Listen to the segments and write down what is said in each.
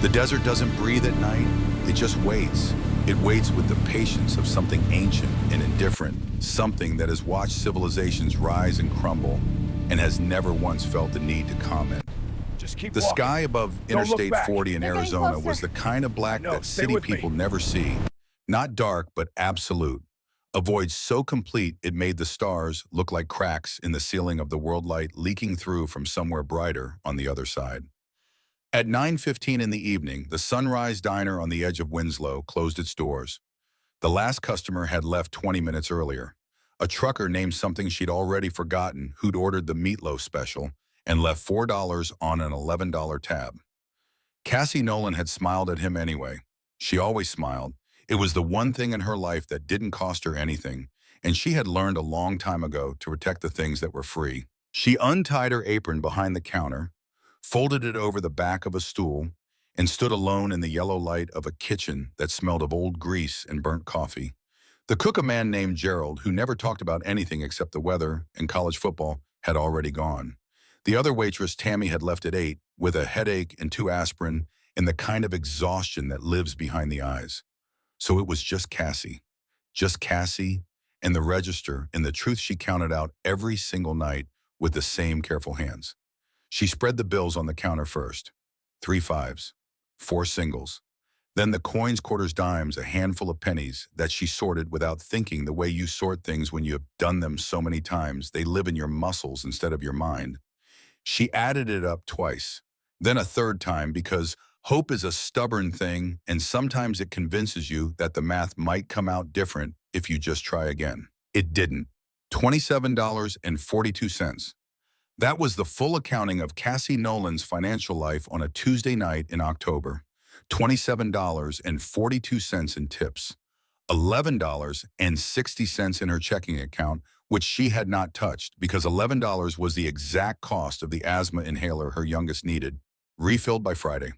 The desert doesn't breathe at night, it just waits. It waits with the patience of something ancient and indifferent, something that has watched civilizations rise and crumble and has never once felt the need to comment. Just keep The walking. sky above Don't look Interstate back. 40 in They're getting Arizona closer. was the kind of black I know, that stay city with me. people never see. Not dark, but absolute. A void so complete it made the stars look like cracks in the ceiling of the world, light leaking through from somewhere brighter on the other side. At 9:15 in the evening, the Sunrise Diner on the edge of Winslow closed its doors. The last customer had left 20 minutes earlier. A trucker named something she'd already forgotten who'd ordered the meatloaf special and left $4 on an $11 tab. Cassie Nolan had smiled at him anyway. She always smiled. It was the one thing in her life that didn't cost her anything, and she had learned a long time ago to protect the things that were free. She untied her apron behind the counter, folded it over the back of a stool, and stood alone in the yellow light of a kitchen that smelled of old grease and burnt coffee. The cook, a man named Gerald, who never talked about anything except the weather and college football, had already gone. The other waitress, Tammy, had left at 8 with a headache and 2 aspirin and the kind of exhaustion that lives behind the eyes. So it was just Cassie and the register and the truth she counted out every single night with the same careful hands. She spread the bills on the counter first. 3 fives, 4 singles. Then the coins, quarters, dimes, a handful of pennies that she sorted without thinking, the way you sort things when you have done them so many times. They live in your muscles instead of your mind. She added it up twice, then a third time, because hope is a stubborn thing and sometimes it convinces you that the math might come out different if you just try again. It didn't. $27.42. That was the full accounting of Cassie Nolan's financial life on a Tuesday night in October. $27.42 in tips. $11.60 in her checking account, which she had not touched because $11 was the exact cost of the asthma inhaler her youngest needed, refilled by Friday.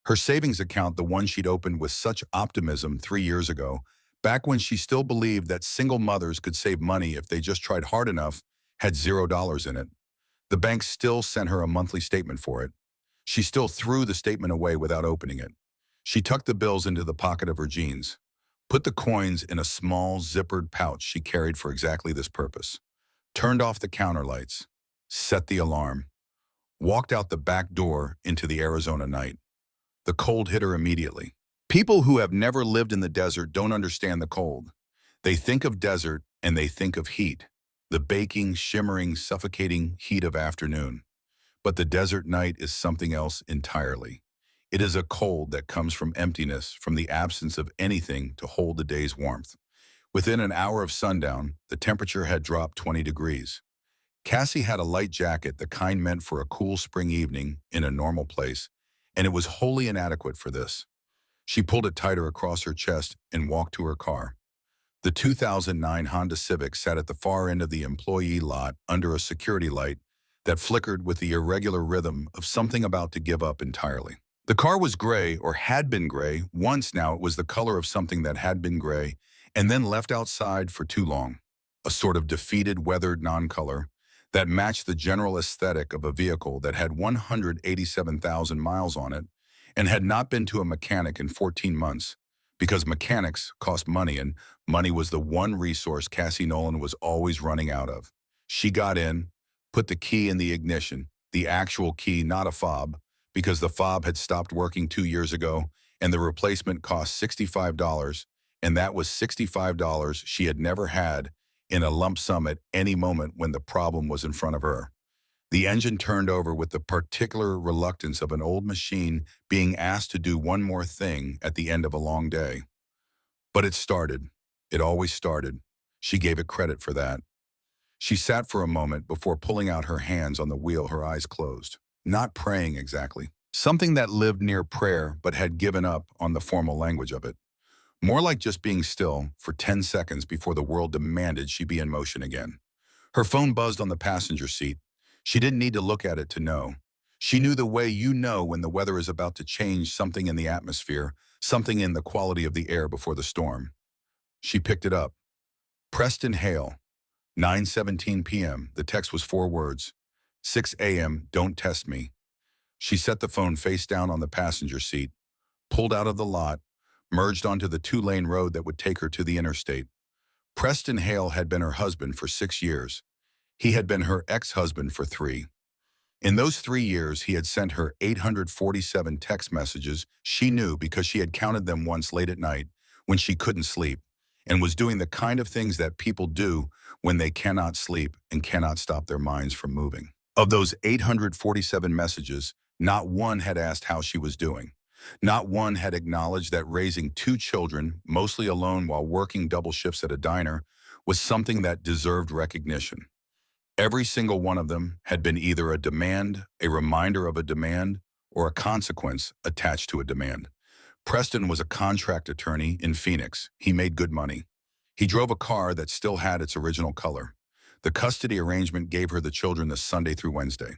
Her savings account, the one she'd opened with such optimism 3 years ago, back when she still believed that single mothers could save money if they just tried hard enough, had $0 in it. The bank still sent her a monthly statement for it. She still threw the statement away without opening it. She tucked the bills into the pocket of her jeans, put the coins in a small zippered pouch she carried for exactly this purpose, turned off the counter lights, set the alarm, walked out the back door into the Arizona night. The cold hit her immediately. People who have never lived in the desert don't understand the cold. They think of desert and they think of heat, the baking, shimmering, suffocating heat of afternoon. But the desert night is something else entirely. It is a cold that comes from emptiness, from the absence of anything to hold the day's warmth. Within an hour of sundown, the temperature had dropped 20 degrees. Cassie had a light jacket, the kind meant for a cool spring evening in a normal place, and it was wholly inadequate for this. She pulled it tighter across her chest and walked to her car. The 2009 Honda Civic sat at the far end of the employee lot under a security light that flickered with the irregular rhythm of something about to give up entirely. The car was gray, or had been gray. Once now it was the color of something that had been gray and then left outside for too long. A sort of defeated, weathered non-color that matched the general aesthetic of a vehicle that had 187,000 miles on it and had not been to a mechanic in 14 months because mechanics cost money and money was the one resource Cassie Nolan was always running out of. She got in, put the key in the ignition, the actual key, not a fob, because the fob had stopped working 2 years ago and the replacement cost $65, and that was $65 she had never had in a lump sum at any moment when the problem was in front of her. The engine turned over with the particular reluctance of an old machine being asked to do one more thing at the end of a long day. But it started. It always started. She gave it credit for that. She sat for a moment before pulling out her hands on the wheel, her eyes closed. Not praying exactly. Something that lived near prayer but had given up on the formal language of it. More like just being still for 10 seconds before the world demanded she be in motion again. Her phone buzzed on the passenger seat. She didn't need to look at it to know. She knew the way you know when the weather is about to change, something in the atmosphere, something in the quality of the air before the storm. She picked it up. Preston Hale, 9:17 p.m. The text was 4 words. 6 a.m., don't test me. She set the phone face down on the passenger seat, pulled out of the lot, merged onto the two-lane road that would take her to the interstate. Preston Hale had been her husband for 6 years. He had been her ex-husband for 3. In those 3 years, he had sent her 847 text messages she knew because she had counted them once late at night when she couldn't sleep, and was doing the kind of things that people do when they cannot sleep and cannot stop their minds from moving. Of those 847 messages, not one had asked how she was doing. Not one had acknowledged that raising 2 children, mostly alone while working double shifts at a diner, was something that deserved recognition. Every single one of them had been either a demand, a reminder of a demand, or a consequence attached to a demand. Preston was a contract attorney in Phoenix. He made good money. He drove a car that still had its original color. The custody arrangement gave her the children the Sunday through Wednesday.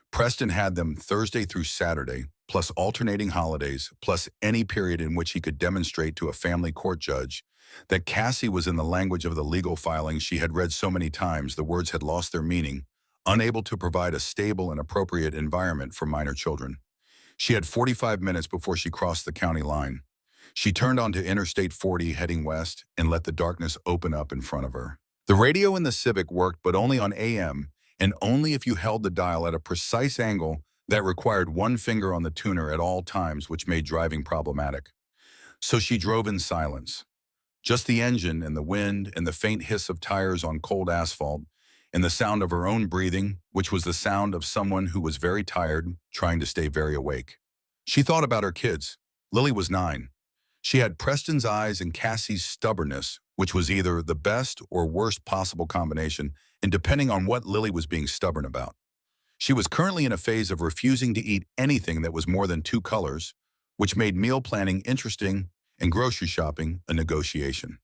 Preston had them Thursday through Saturday, plus alternating holidays, plus any period in which he could demonstrate to a family court judge that Cassie was in the language of the legal filings she had read so many times the words had lost their meaning, unable to provide a stable and appropriate environment for minor children. She had 45 minutes before she crossed the county line. She turned onto Interstate 40 heading west and let the darkness open up in front of her. The radio in the Civic worked but only on AM, and only if you held the dial at a precise angle that required one finger on the tuner at all times, which made driving problematic. So she drove in silence. Just the engine and the wind and the faint hiss of tires on cold asphalt and the sound of her own breathing, which was the sound of someone who was very tired, trying to stay very awake. She thought about her kids. Lily was 9. She had Preston's eyes and Cassie's stubbornness, which was either the best or worst possible combination, and depending on what Lily was being stubborn about. She was currently in a phase of refusing to eat anything that was more than 2 colors, which made meal planning interesting and grocery shopping a negotiation.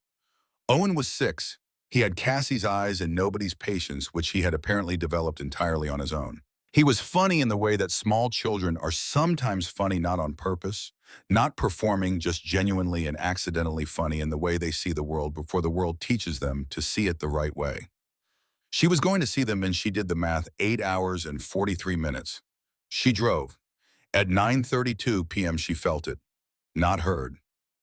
Owen was 6. He had Cassie's eyes and nobody's patience, which he had apparently developed entirely on his own. He was funny in the way that small children are sometimes funny not on purpose, not performing, just genuinely and accidentally funny in the way they see the world before the world teaches them to see it the right way. She was going to see them, and she did the math, 8 hours and 43 minutes. She drove. At 9:32 p.m. she felt it. Not heard.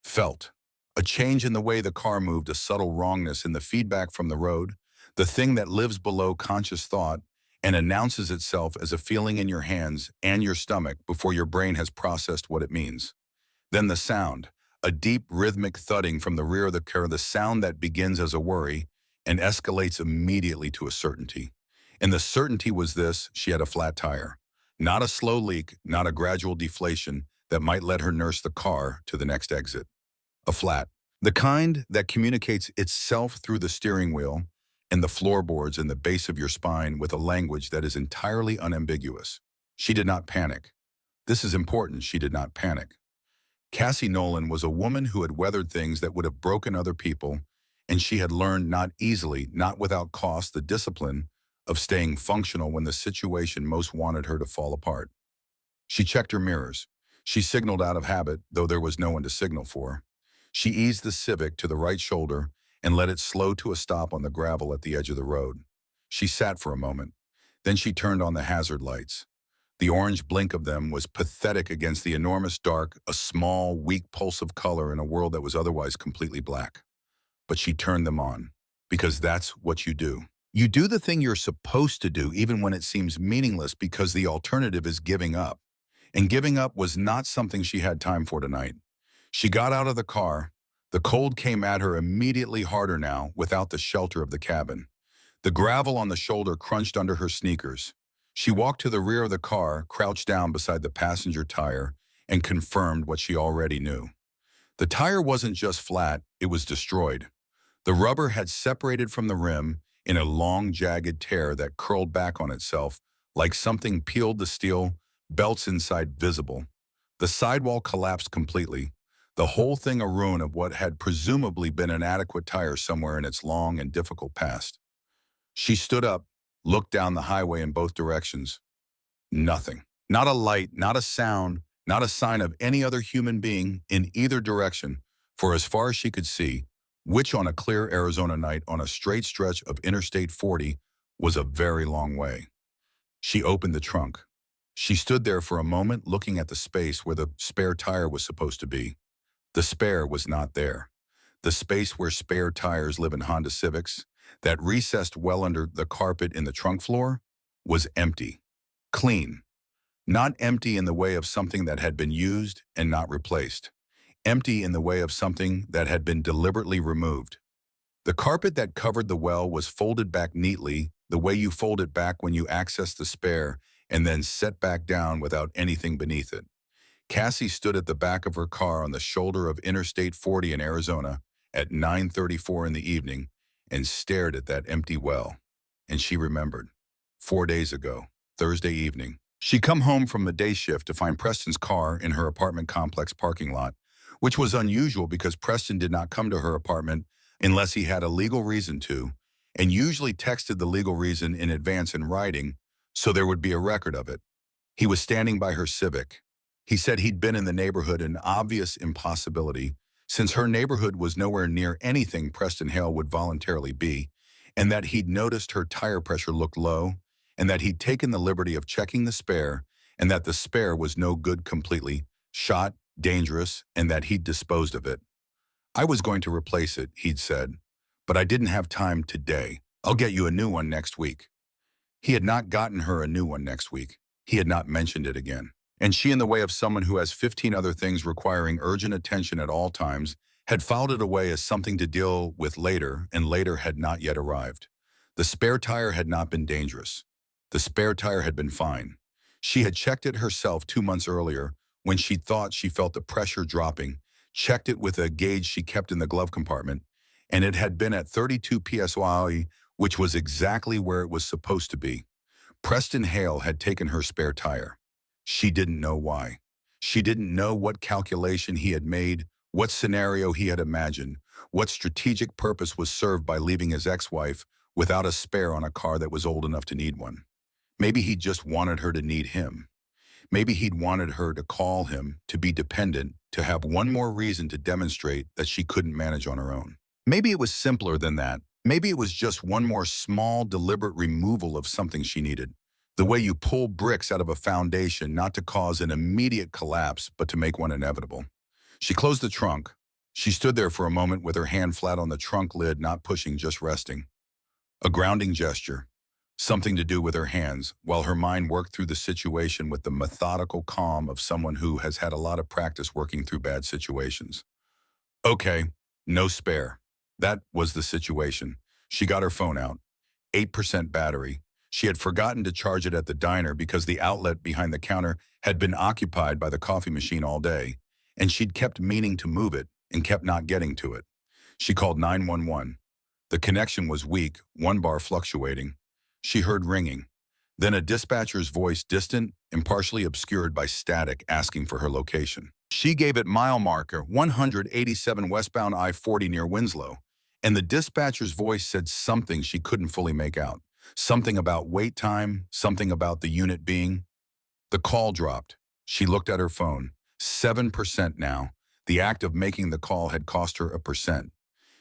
Felt. A change in the way the car moved, a subtle wrongness in the feedback from the road, the thing that lives below conscious thought and announces itself as a feeling in your hands and your stomach before your brain has processed what it means. Then the sound, a deep rhythmic thudding from the rear of the car, the sound that begins as a worry and escalates immediately to a certainty. And the certainty was this: she had a flat tire. Not a slow leak, not a gradual deflation that might let her nurse the car to the next exit. A flat. The kind that communicates itself through the steering wheel and the floorboards and the base of your spine with a language that is entirely unambiguous. She did not panic. This is important, she did not panic. Cassie Nolan was a woman who had weathered things that would have broken other people, and she had learned not easily, not without cost, the discipline of staying functional when the situation most wanted her to fall apart. She checked her mirrors. She signaled out of habit, though there was no one to signal for. She eased the Civic to the right shoulder and let it slow to a stop on the gravel at the edge of the road. She sat for a moment. Then she turned on the hazard lights. The orange blink of them was pathetic against the enormous dark, a small, weak pulse of color in a world that was otherwise completely black. But she turned them on, because that's what you do. You do the thing you're supposed to do even when it seems meaningless, because the alternative is giving up. And giving up was not something she had time for tonight. She got out of the car. The cold came at her immediately harder now, without the shelter of the cabin. The gravel on the shoulder crunched under her sneakers. She walked to the rear of the car, crouched down beside the passenger tire, and confirmed what she already knew. The tire wasn't just flat, it was destroyed. The rubber had separated from the rim in a long, jagged tear that curled back on itself, like something peeled the steel, belts inside visible. The sidewall collapsed completely, the whole thing a ruin of what had presumably been an adequate tire somewhere in its long and difficult past. She stood up, looked down the highway in both directions. Nothing. Not a light, not a sound, not a sign of any other human being in either direction, for as far as she could see, which on a clear Arizona night on a straight stretch of Interstate 40 was a very long way. She opened the trunk. She stood there for a moment looking at the space where the spare tire was supposed to be. The spare was not there. The space where spare tires live in Honda Civics, that recessed well under the carpet in the trunk floor, was empty. Clean. Not empty in the way of something that had been used and not replaced. Empty in the way of something that had been deliberately removed. The carpet that covered the well was folded back neatly, the way you fold it back when you access the spare, and then set back down without anything beneath it. Cassie stood at the back of her car on the shoulder of Interstate 40 in Arizona at 9:34 in the evening and stared at that empty well. And she remembered. 4 days ago, Thursday evening, she'd come home from the day shift to find Preston's car in her apartment complex parking lot, which was unusual because Preston did not come to her apartment unless he had a legal reason to, and usually texted the legal reason in advance in writing so there would be a record of it. He was standing by her Civic. He said he'd been in the neighborhood, an obvious impossibility, since her neighborhood was nowhere near anything Preston Hale would voluntarily be, and that he'd noticed her tire pressure looked low, and that he'd taken the liberty of checking the spare, and that the spare was no good completely, shot, dangerous, and that he'd disposed of it. I was going to replace it, he'd said, but I didn't have time today. I'll get you a new one next week. He had not gotten her a new one next week. He had not mentioned it again. And she, in the way of someone who has 15 other things requiring urgent attention at all times, had filed it away as something to deal with later, and later had not yet arrived. The spare tire had not been dangerous. The spare tire had been fine. She had checked it herself 2 months earlier when she thought she felt the pressure dropping, checked it with a gauge she kept in the glove compartment, and it had been at 32 psi, which was exactly where it was supposed to be. Preston Hale had taken her spare tire. She didn't know why. She didn't know what calculation he had made, what scenario he had imagined, what strategic purpose was served by leaving his ex-wife without a spare on a car that was old enough to need one. Maybe he just wanted her to need him. Maybe he'd wanted her to call him, to be dependent, to have one more reason to demonstrate that she couldn't manage on her own. Maybe it was simpler than that. Maybe it was just one more small, deliberate removal of something she needed. The way you pull bricks out of a foundation, not to cause an immediate collapse, but to make one inevitable. She closed the trunk. She stood there for a moment with her hand flat on the trunk lid, not pushing, just resting. A grounding gesture. Something to do with her hands, while her mind worked through the situation with the methodical calm of someone who has had a lot of practice working through bad situations. Okay, no spare. That was the situation. She got her phone out. 8% battery. She had forgotten to charge it at the diner because the outlet behind the counter had been occupied by the coffee machine all day, and she'd kept meaning to move it and kept not getting to it. She called 911. The connection was weak, one bar fluctuating. She heard ringing. Then a dispatcher's voice, distant and partially obscured by static, asking for her location. She gave it mile marker 187 westbound I-40 near Winslow, and the dispatcher's voice said something she couldn't fully make out. Something about wait time, something about the unit being. The call dropped. She looked at her phone. 7% now. The act of making the call had cost her 1%.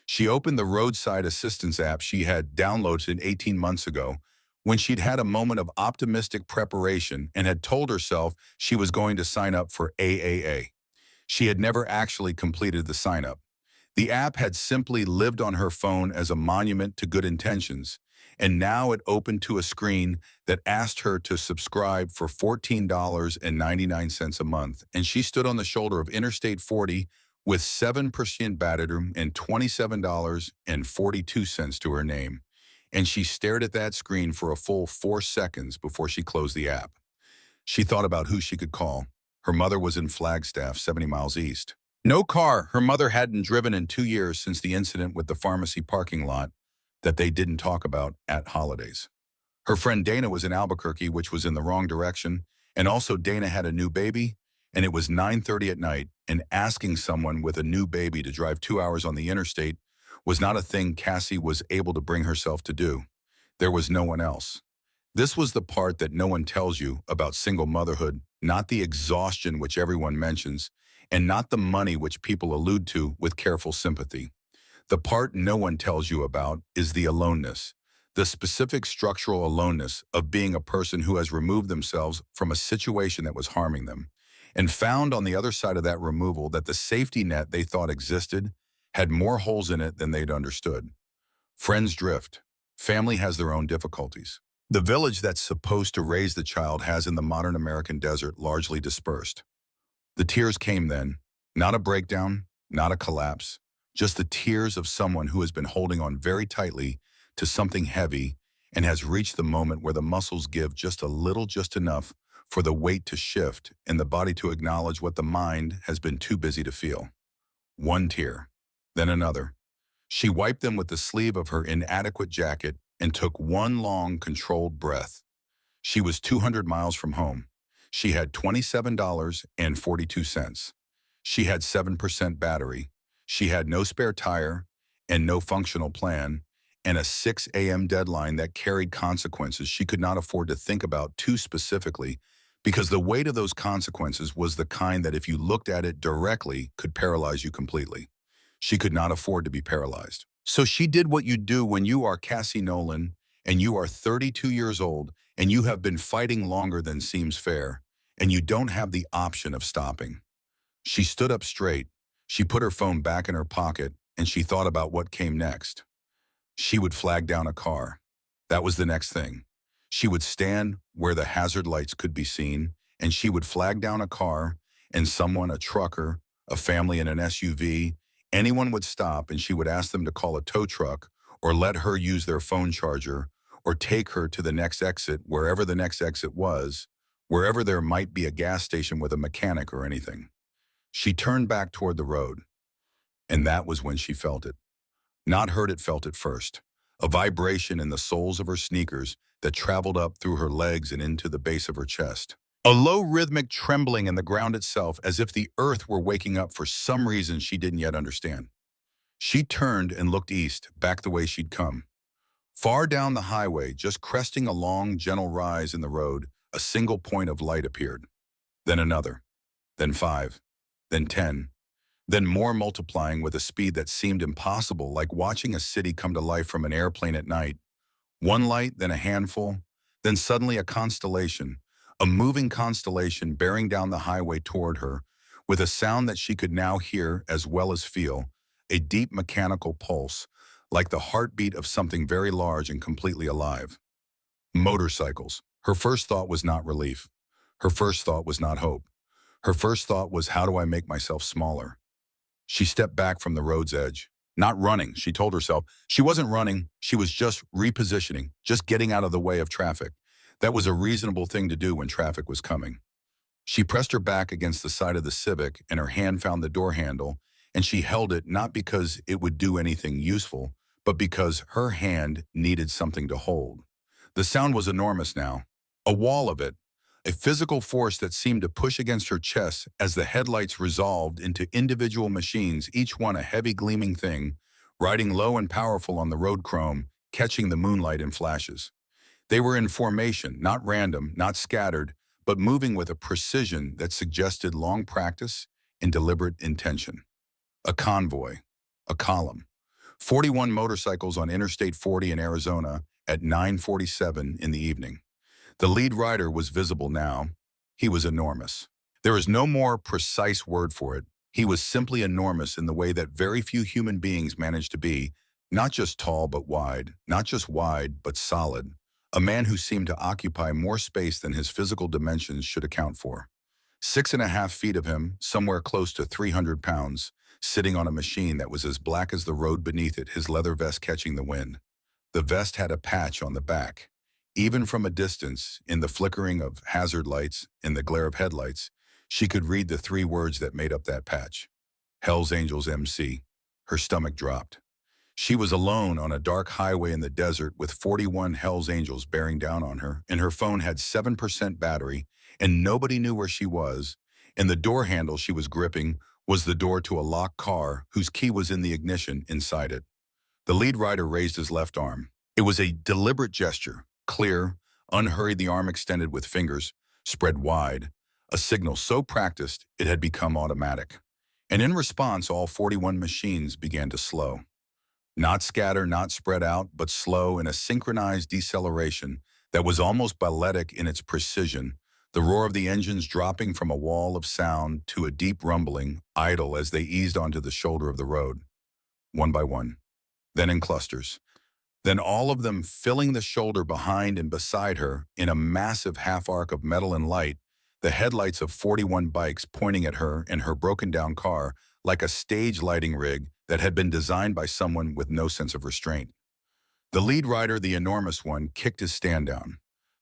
She opened the roadside assistance app she had downloaded 18 months ago when she'd had a moment of optimistic preparation and had told herself she was going to sign up for AAA. She had never actually completed the sign-up. The app had simply lived on her phone as a monument to good intentions, and now it opened to a screen that asked her to subscribe for $14.99 a month, and she stood on the shoulder of Interstate 40 with 7% battery and $27.42 to her name. And she stared at that screen for a full 4 seconds before she closed the app. She thought about who she could call. Her mother was in Flagstaff, 70 miles east. No car her mother hadn't driven in 2 years since the incident with the pharmacy parking lot that they didn't talk about at holidays. Her friend Dana was in Albuquerque, which was in the wrong direction, and also Dana had a new baby, and it was 9:30 at night, and asking someone with a new baby to drive 2 hours on the interstate was not a thing Cassie was able to bring herself to do. There was no one else. This was the part that no one tells you about single motherhood, not the exhaustion which everyone mentions, and not the money which people allude to with careful sympathy. The part no one tells you about is the aloneness, The specific structural aloneness of being a person who has removed themselves from a situation that was harming them, and found on the other side of that removal that the safety net they thought existed had more holes in it than they'd understood. Friends drift. Family has their own difficulties. The village that's supposed to raise the child has in the modern American desert largely dispersed. The tears came then, not a breakdown, not a collapse, just the tears of someone who has been holding on very tightly to something heavy and has reached the moment where the muscles give just a little, just enough for the weight to shift and the body to acknowledge what the mind has been too busy to feel. One tear, then another. She wiped them with the sleeve of her inadequate jacket and took one long, controlled breath. She was 200 miles from home. She had $27.42. She had 7% battery. She had no spare tire and no functional plan, and a 6 a.m. deadline that carried consequences she could not afford to think about too specifically, because the weight of those consequences was the kind that if you looked at it directly could paralyze you completely. She could not afford to be paralyzed. So she did what you do when you are Cassie Nolan and you are 32 years old and you have been fighting longer than seems fair, and you don't have the option of stopping. She stood up straight. She put her phone back in her pocket and she thought about what came next. She would flag down a car. That was the next thing. She would stand where the hazard lights could be seen, and she would flag down a car, and someone, a trucker, a family in an SUV, anyone would stop, and she would ask them to call a tow truck or let her use their phone charger or take her to the next exit, wherever the next exit was, wherever there might be a gas station with a mechanic or anything. She turned back toward the road, and that was when she felt it. Not heard it, felt it first. A vibration in the soles of her sneakers that traveled up through her legs and into the base of her chest. A low rhythmic trembling in the ground itself, as if the earth were waking up for some reason she didn't yet understand. She turned and looked east, back the way she'd come. Far down the highway, just cresting a long, gentle rise in the road, a single point of light appeared. Then another. Then 5. Then 10. Then more, multiplying with a speed that seemed impossible, like watching a city come to life from an airplane at night. One light, then a handful, then suddenly a constellation, a moving constellation bearing down the highway toward her, with a sound that she could now hear as well as feel, a deep mechanical pulse, like the heartbeat of something very large and completely alive. Motorcycles. Her first thought was not relief. Her first thought was not hope. Her first thought was, how do I make myself smaller? She stepped back from the road's edge. Not running, she told herself. She wasn't running, she was just repositioning, just getting out of the way of traffic. That was a reasonable thing to do when traffic was coming. She pressed her back against the side of the Civic and her hand found the door handle, and she held it not because it would do anything useful, but because her hand needed something to hold. The sound was enormous now, a wall of it, a physical force that seemed to push against her chest as the headlights resolved into individual machines, each one a heavy gleaming thing, riding low and powerful on the road chrome, catching the moonlight in flashes. They were in formation, not random, not scattered, but moving with a precision that suggested long practice and deliberate intention. A convoy, a column. 41 motorcycles on Interstate 40 in Arizona at 9:47 in the evening. The lead rider was visible now. He was enormous. There is no more precise word for it. He was simply enormous in the way that very few human beings manage to be, not just tall but wide, not just wide but solid. A man who seemed to occupy more space than his physical dimensions should account for. 6.5 feet of him, somewhere close to 300 pounds, sitting on a machine that was as black as the road beneath it, his leather vest catching the wind. The vest had a patch on the back. Even from a distance, in the flickering of hazard lights, in the glare of headlights, she could read the 3 words that made up that patch. Hell's Angels MC. Her stomach dropped. She was alone on a dark highway in the desert with 41 Hell's Angels bearing down on her, and her phone had 7% battery, and nobody knew where she was, and the door handle she was gripping was the door to a locked car whose key was in the ignition inside it. The lead rider raised his left arm. It was a deliberate gesture. Clear, unhurried, the arm extended with fingers spread wide, a signal so practiced it had become automatic. And in response, all 41 machines began to slow. Not scatter, not spread out, but slow in a synchronized deceleration that was almost balletic in its precision, the roar of the engines dropping from a wall of sound to a deep rumbling, idle as they eased onto the shoulder of the road, one by one, then in clusters. Then all of them filling the shoulder behind and beside her in a massive half-arc of metal and light, the headlights of 41 bikes pointing at her and her broken-down car like a stage lighting rig that had been designed by someone with no sense of restraint. The lead rider, the enormous one, kicked his stand down.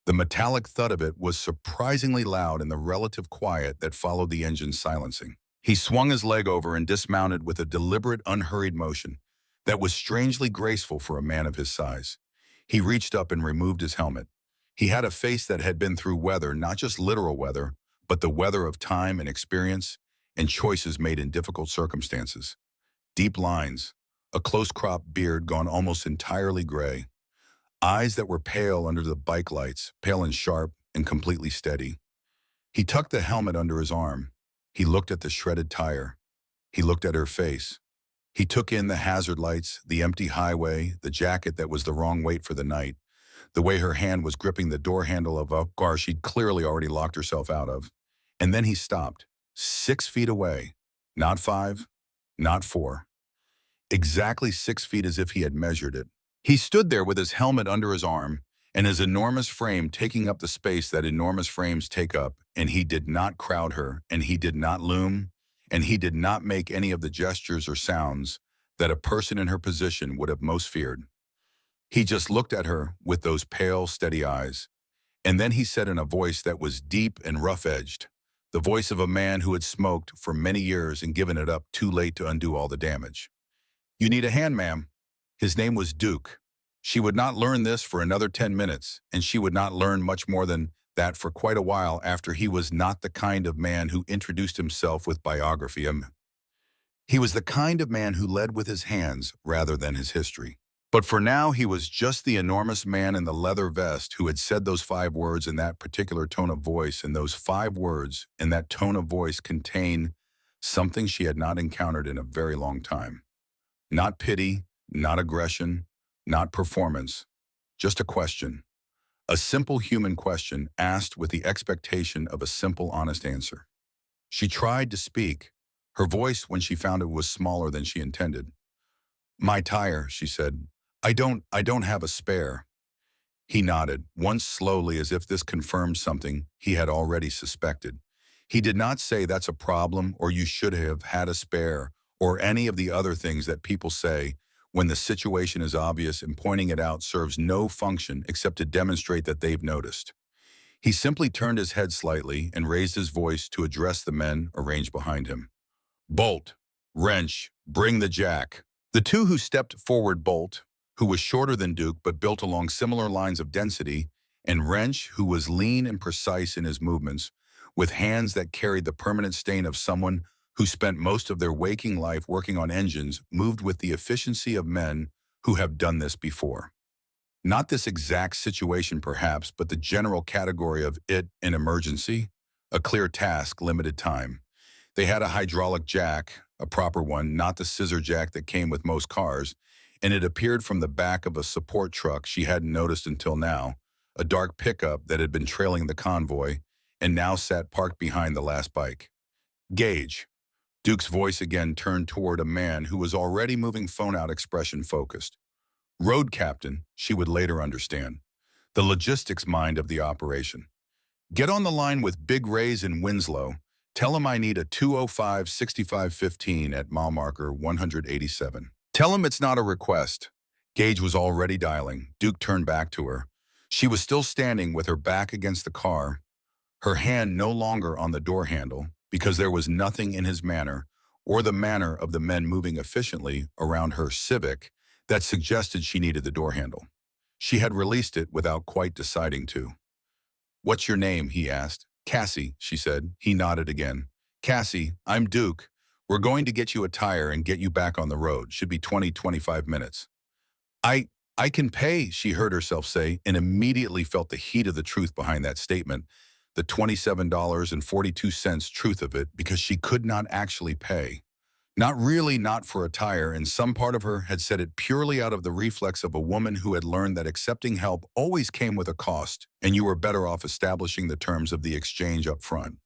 The metallic thud of it was surprisingly loud in the relative quiet that followed the engine's silencing. He swung his leg over and dismounted with a deliberate, unhurried motion that was strangely graceful for a man of his size. He reached up and removed his helmet. He had a face that had been through weather, not just literal weather, but the weather of time and experience and choices made in difficult circumstances. Deep lines, a close-cropped beard gone almost entirely gray, eyes that were pale under the bike lights, pale and sharp and completely steady. He tucked the helmet under his arm. He looked at the shredded tire. He looked at her face. He took in the hazard lights, the empty highway, the jacket that was the wrong weight for the night, the way her hand was gripping the door handle of a car she'd clearly already locked herself out of. And then he stopped, 6 feet away, not 5, not 4. Exactly 6 feet as if he had measured it. He stood there with his helmet under his arm and his enormous frame taking up the space that enormous frames take up, and he did not crowd her, and he did not loom, and he did not make any of the gestures or sounds that a person in her position would have most feared. He just looked at her with those pale, steady eyes, and then he said in a voice that was deep and rough-edged, the voice of a man who had smoked for many years and given it up too late to undo all the damage. "You need a hand, ma'am." His name was Duke. She would not learn this for another 10 minutes, and she would not learn much more than that for quite a while after he was not the kind of man who introduced himself with biography. He was the kind of man who led with his hands rather than his history. But for now, he was just the enormous man in the leather vest who had said those 5 words in that particular tone of voice, and those 5 words in that tone of voice contain something she had not encountered in a very long time. Not pity, not aggression, not performance, just a question. A simple human question asked with the expectation of a simple, honest answer. She tried to speak. Her voice, when she found it, was smaller than she intended. "My tire," she said. I don't have a spare." He nodded, once slowly as if this confirmed something he had already suspected. He did not say that's a problem or you should have had a spare or any of the other things that people say when the situation is obvious and pointing it out serves no function except to demonstrate that they've noticed. He simply turned his head slightly and raised his voice to address the men arranged behind him. "Bolt, Wrench, bring the jack." The two who stepped forward, Bolt, who was shorter than Duke but built along similar lines of density, and Wrench, who was lean and precise in his movements, with hands that carried the permanent stain of someone who spent most of their waking life working on engines, moved with the efficiency of men who have done this before. Not this exact situation perhaps, but the general category of it, an emergency, a clear task, limited time. They had a hydraulic jack, a proper one, not the scissor jack that came with most cars, and it appeared from the back of a support truck she hadn't noticed until now, a dark pickup that had been trailing the convoy and now sat parked behind the last bike. "Gage." Duke's voice again turned toward a man who was already moving phone-out expression focused. "Road captain," she would later understand, the logistics mind of the operation. "Get on the line with Big Ray's in Winslow. Tell him I need a 205-6515 at mile marker 187. Tell him it's not a request." Gage was already dialing. Duke turned back to her. She was still standing with her back against the car, her hand no longer on the door handle, because there was nothing in his manner or the manner of the men moving efficiently around her Civic that suggested she needed the door handle. She had released it without quite deciding to. "What's your name?" he asked. "Cassie," she said. He nodded again. "Cassie, I'm Duke. We're going to get you a tire and get you back on the road. Should be 20-25 minutes. I can pay," she heard herself say, and immediately felt the heat of the truth behind that statement, the $27.42 truth of it, because she could not actually pay. Not really, not for a tire, and some part of her had said it purely out of the reflex of a woman who had learned that accepting help always came with a cost, and you were better off establishing the terms of the exchange up front.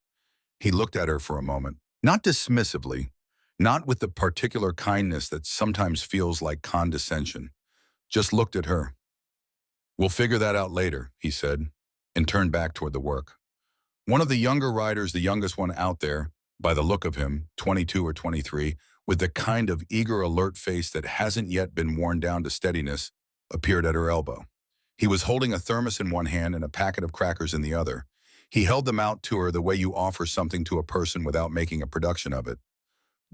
He looked at her for a moment, not dismissively, not with the particular kindness that sometimes feels like condescension, just looked at her. "We'll figure that out later," he said, and turned back toward the work. One of the younger riders, the youngest one out there, by the look of him, 22 or 23, with the kind of eager, alert face that hasn't yet been worn down to steadiness, appeared at her elbow. He was holding a thermos in one hand and a packet of crackers in the other. He held them out to her the way you offer something to a person without making a production of it.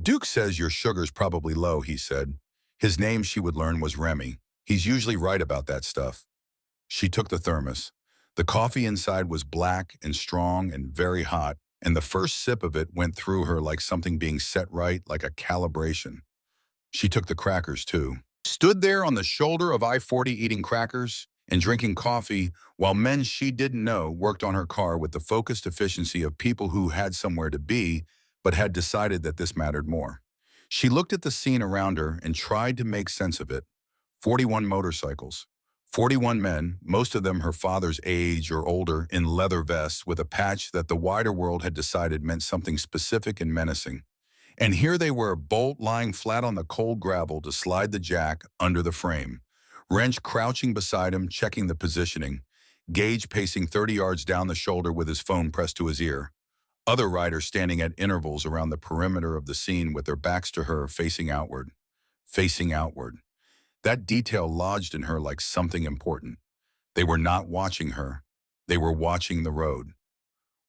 "Duke says your sugar's probably low," he said. His name, she would learn, was Remy. "He's usually right about that stuff." She took the thermos. The coffee inside was black and strong and very hot, and the first sip of it went through her like something being set right, like a calibration. She took the crackers, too. Stood there on the shoulder of I-40 eating crackers and drinking coffee while men she didn't know worked on her car with the focused efficiency of people who had somewhere to be but had decided that this mattered more. She looked at the scene around her and tried to make sense of it. 41 motorcycles. 41 men, most of them her father's age or older, in leather vests with a patch that the wider world had decided meant something specific and menacing. And here they were, Bolt lying flat on the cold gravel to slide the jack under the frame. Wrench crouching beside him, checking the positioning. Gage pacing 30 yards down the shoulder with his phone pressed to his ear. Other riders standing at intervals around the perimeter of the scene with their backs to her, facing outward. Facing outward. That detail lodged in her like something important. They were not watching her. They were watching the road.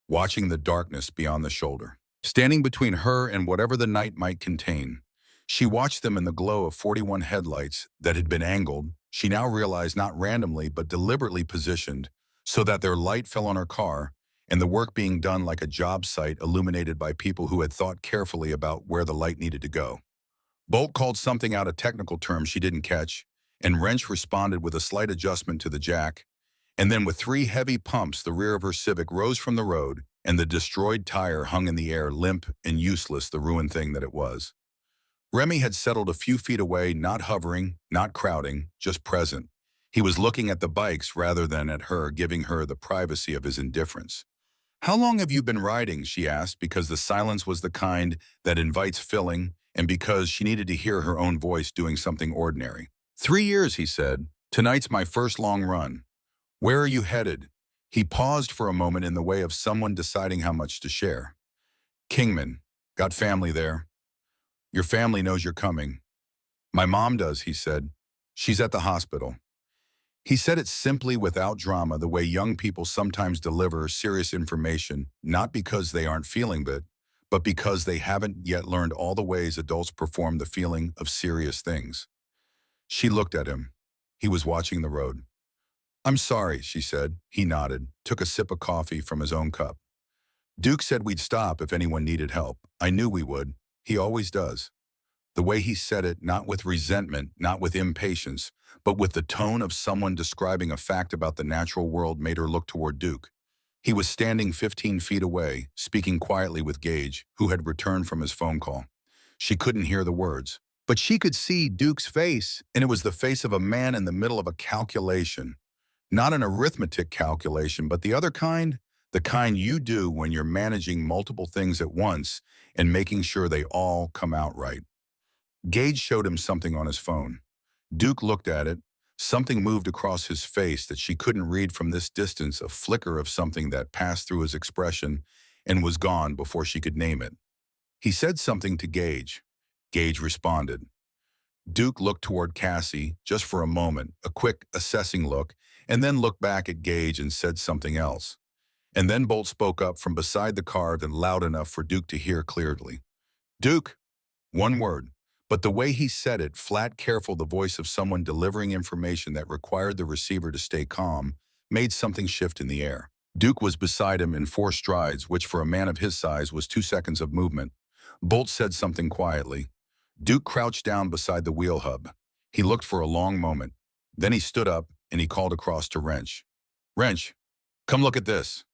Watching the darkness beyond the shoulder. Standing between her and whatever the night might contain. She watched them in the glow of 41 headlights that had been angled, she now realized not randomly but deliberately positioned, so that their light fell on her car, and the work being done like a job site illuminated by people who had thought carefully about where the light needed to go. Bolt called something out, a technical term she didn't catch, and Wrench responded with a slight adjustment to the jack, and then with 3 heavy pumps the rear of her Civic rose from the road, and the destroyed tire hung in the air, limp and useless, the ruined thing that it was. Remy had settled a few feet away, not hovering, not crowding, just present. He was looking at the bikes rather than at her, giving her the privacy of his indifference. "How long have you been riding?" she asked, because the silence was the kind that invites filling, and because she needed to hear her own voice doing something ordinary. 3 years, he said. "Tonight's my first long run." "Where are you headed?" He paused for a moment in the way of someone deciding how much to share. "Kingman. Got family there." "Your family knows you're coming." "My mom does," he said. "She's at the hospital." He said it simply, without drama, the way young people sometimes deliver serious information, not because they aren't feeling it, but because they haven't yet learned all the ways adults perform the feeling of serious things. She looked at him. He was watching the road. "I'm sorry," she said. He nodded, took a sip of coffee from his own cup. "Duke said we'd stop if anyone needed help. I knew we would. He always does." The way he said it, not with resentment, not with impatience, but with the tone of someone describing a fact about the natural world, made her look toward Duke. He was standing 15 feet away, speaking quietly with Gage, who had returned from his phone call. She couldn't hear the words, but she could see Duke's face, and it was the face of a man in the middle of a calculation. Not an arithmetic calculation, but the kind you do when you're managing multiple things at once and making sure they all come out right. Gage showed him something on his phone. Duke looked at it. Something moved across his face that she couldn't read from this distance, a flicker of something that passed through his expression and was gone before she could name it. He said something to Gage. Gage responded. Duke looked toward Cassie just for a moment, a quick, assessing look, and then looked back at Gage and said something else. And then Bolt spoke up from beside the car, then loud enough for Duke to hear clearly. "Duke." One word. But the way he said it, flat, careful, the voice of someone delivering information that required the receiver to stay calm, made something shift in the air. Duke was beside him in 4 strides, which for a man of his size was 2 seconds of movement. Bolt said something quietly. Duke crouched down beside the wheel hub. He looked for a long moment. Then he stood up and he called across to Wrench. "Wrench, come look at this."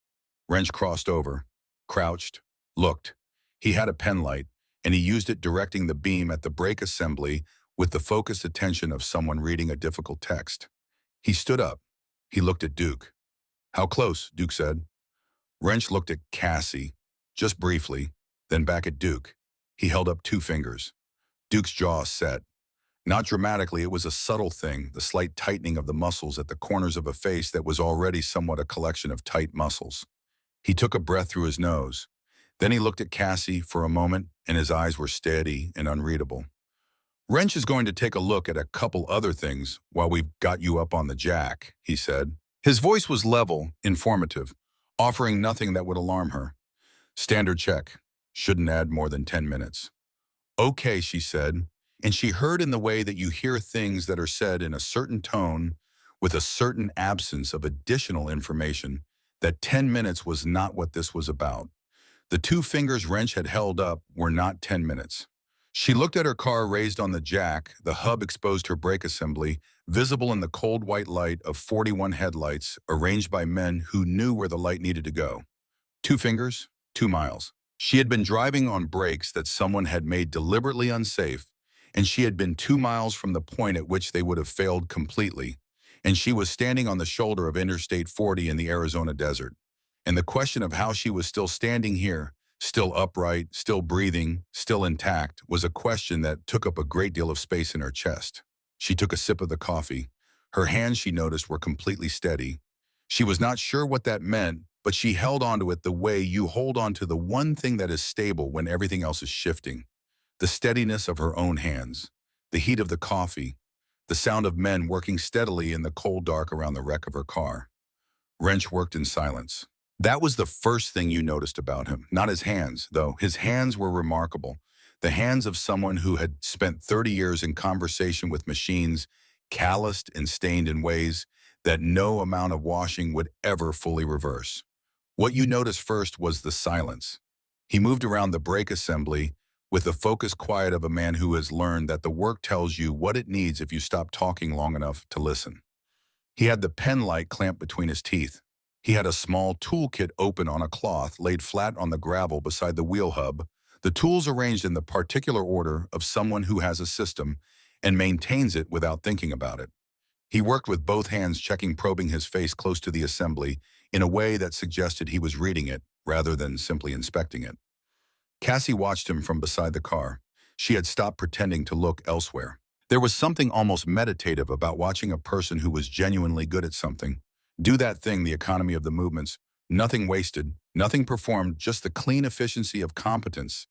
Wrench crossed over, crouched, looked. He had a pen light, and he used it directing the beam at the brake assembly with the focused attention of someone reading a difficult text. He stood up. He looked at Duke. "How close?" Duke said. Wrench looked at Cassie, just briefly, then back at Duke. He held up 2 fingers. Duke's jaw set. Not dramatically, it was a subtle thing, the slight tightening of the muscles at the corners of a face that was already somewhat a collection of tight muscles. He took a breath through his nose. Then he looked at Cassie for a moment, and his eyes were steady and unreadable. "Wrench is going to take a look at a couple other things while we've got you up on the jack," he said. His voice was level, informative, offering nothing that would alarm her. "Standard check. Shouldn't add more than 10 minutes. "Okay," she said, and she heard in the way that you hear things that are said in a certain tone with a certain absence of additional information that 10 minutes was not what this was about. The 2 fingers Wrench had held up were not 10 minutes. She looked at her car raised on the jack, the hub exposed her brake assembly, visible in the cold white light of 41 headlights arranged by men who knew where the light needed to go. 2 fingers, 2 miles. She had been driving on brakes that someone had made deliberately unsafe, and she had been 2 miles from the point at which they would have failed completely, and she was standing on the shoulder of Interstate 40 in the Arizona desert. And the question of how she was still standing here, still upright, still breathing, still intact, was a question that took up a great deal of space in her chest. She took a sip of the coffee. Her hands, she noticed, were completely steady. She was not sure what that meant, but she held onto it the way you hold on to the one thing that is stable when everything else is shifting. The steadiness of her own hands, the heat of the coffee, the sound of men working steadily in the cold dark around the wreck of her car. Wrench worked in silence. That was the first thing you noticed about him, not his hands, though. His hands were remarkable. The hands of someone who had spent 30 years in conversation with machines, calloused and stained in ways that no amount of washing would ever fully reverse. What you noticed first was the silence. He moved around the brake assembly with the focused quiet of a man who has learned that the work tells you what it needs if you stop talking long enough to listen. He had the pen light clamped between his teeth. He had a small toolkit open on a cloth laid flat on the gravel beside the wheel hub, the tools arranged in the particular order of someone who has a system and maintains it without thinking about it. He worked with both hands, probing his face close to the assembly in a way that suggested he was reading it rather than simply inspecting it. Cassie watched him from beside the car. She had stopped pretending to look elsewhere. There was something almost meditative about watching a person who was genuinely good at something do that thing, the economy of the movements, nothing wasted, nothing performed, just the clean efficiency of competence,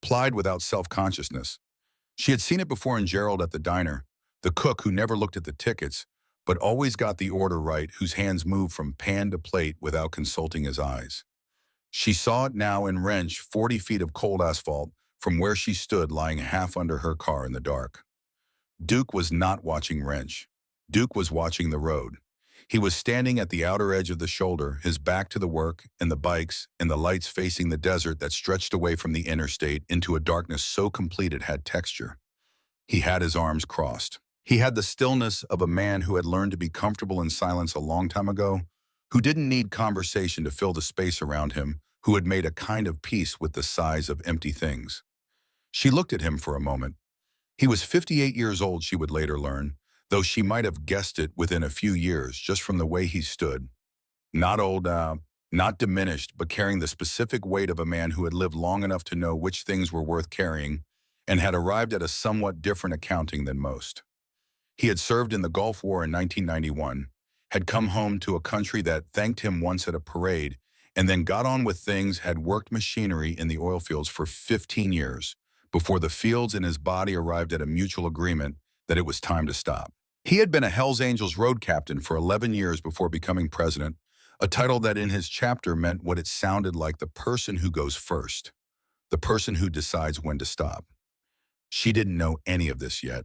plied without self-consciousness. She had seen it before in Gerald at the diner, the cook who never looked at the tickets, but always got the order right, whose hands moved from pan to plate without consulting his eyes. She saw it now in Wrench, 40 feet of cold asphalt, from where she stood lying half under her car in the dark. Duke was not watching Wrench. Duke was watching the road. He was standing at the outer edge of the shoulder, his back to the work and the bikes and the lights facing the desert that stretched away from the interstate into a darkness so complete it had texture. He had his arms crossed. He had the stillness of a man who had learned to be comfortable in silence a long time ago, who didn't need conversation to fill the space around him, who had made a kind of peace with the size of empty things. She looked at him for a moment. He was 58 years old, she would later learn, though she might have guessed it within a few years just from the way he stood. Not old, not diminished, but carrying the specific weight of a man who had lived long enough to know which things were worth carrying and had arrived at a somewhat different accounting than most. He had served in the Gulf War in 1991, had come home to a country that thanked him once at a parade, and then got on with things, had worked machinery in the oil fields for 15 years before the fields and his body arrived at a mutual agreement that it was time to stop. He had been a Hells Angels road captain for 11 years before becoming president, a title that in his chapter meant what it sounded like: the person who goes first, the person who decides when to stop. She didn't know any of this yet.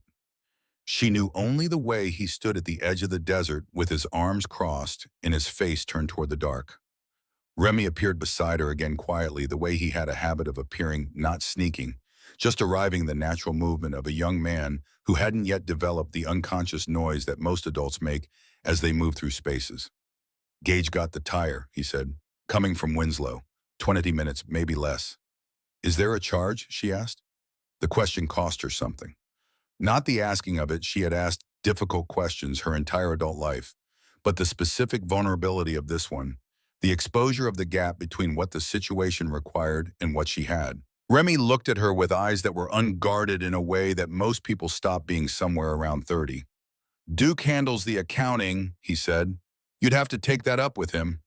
She knew only the way he stood at the edge of the desert with his arms crossed and his face turned toward the dark. Remy appeared beside her again quietly, the way he had a habit of appearing, not sneaking, just arriving the natural movement of a young man who hadn't yet developed the unconscious noise that most adults make as they move through spaces. "Gage got the tire," he said, "coming from Winslow. 20 minutes, maybe less." "Is there a charge?" she asked. The question cost her something. Not the asking of it, she had asked difficult questions her entire adult life, but the specific vulnerability of this one, the exposure of the gap between what the situation required and what she had. Remy looked at her with eyes that were unguarded in a way that most people stop being somewhere around 30. Duke handles the accounting, he said. You'd have to take that up with him.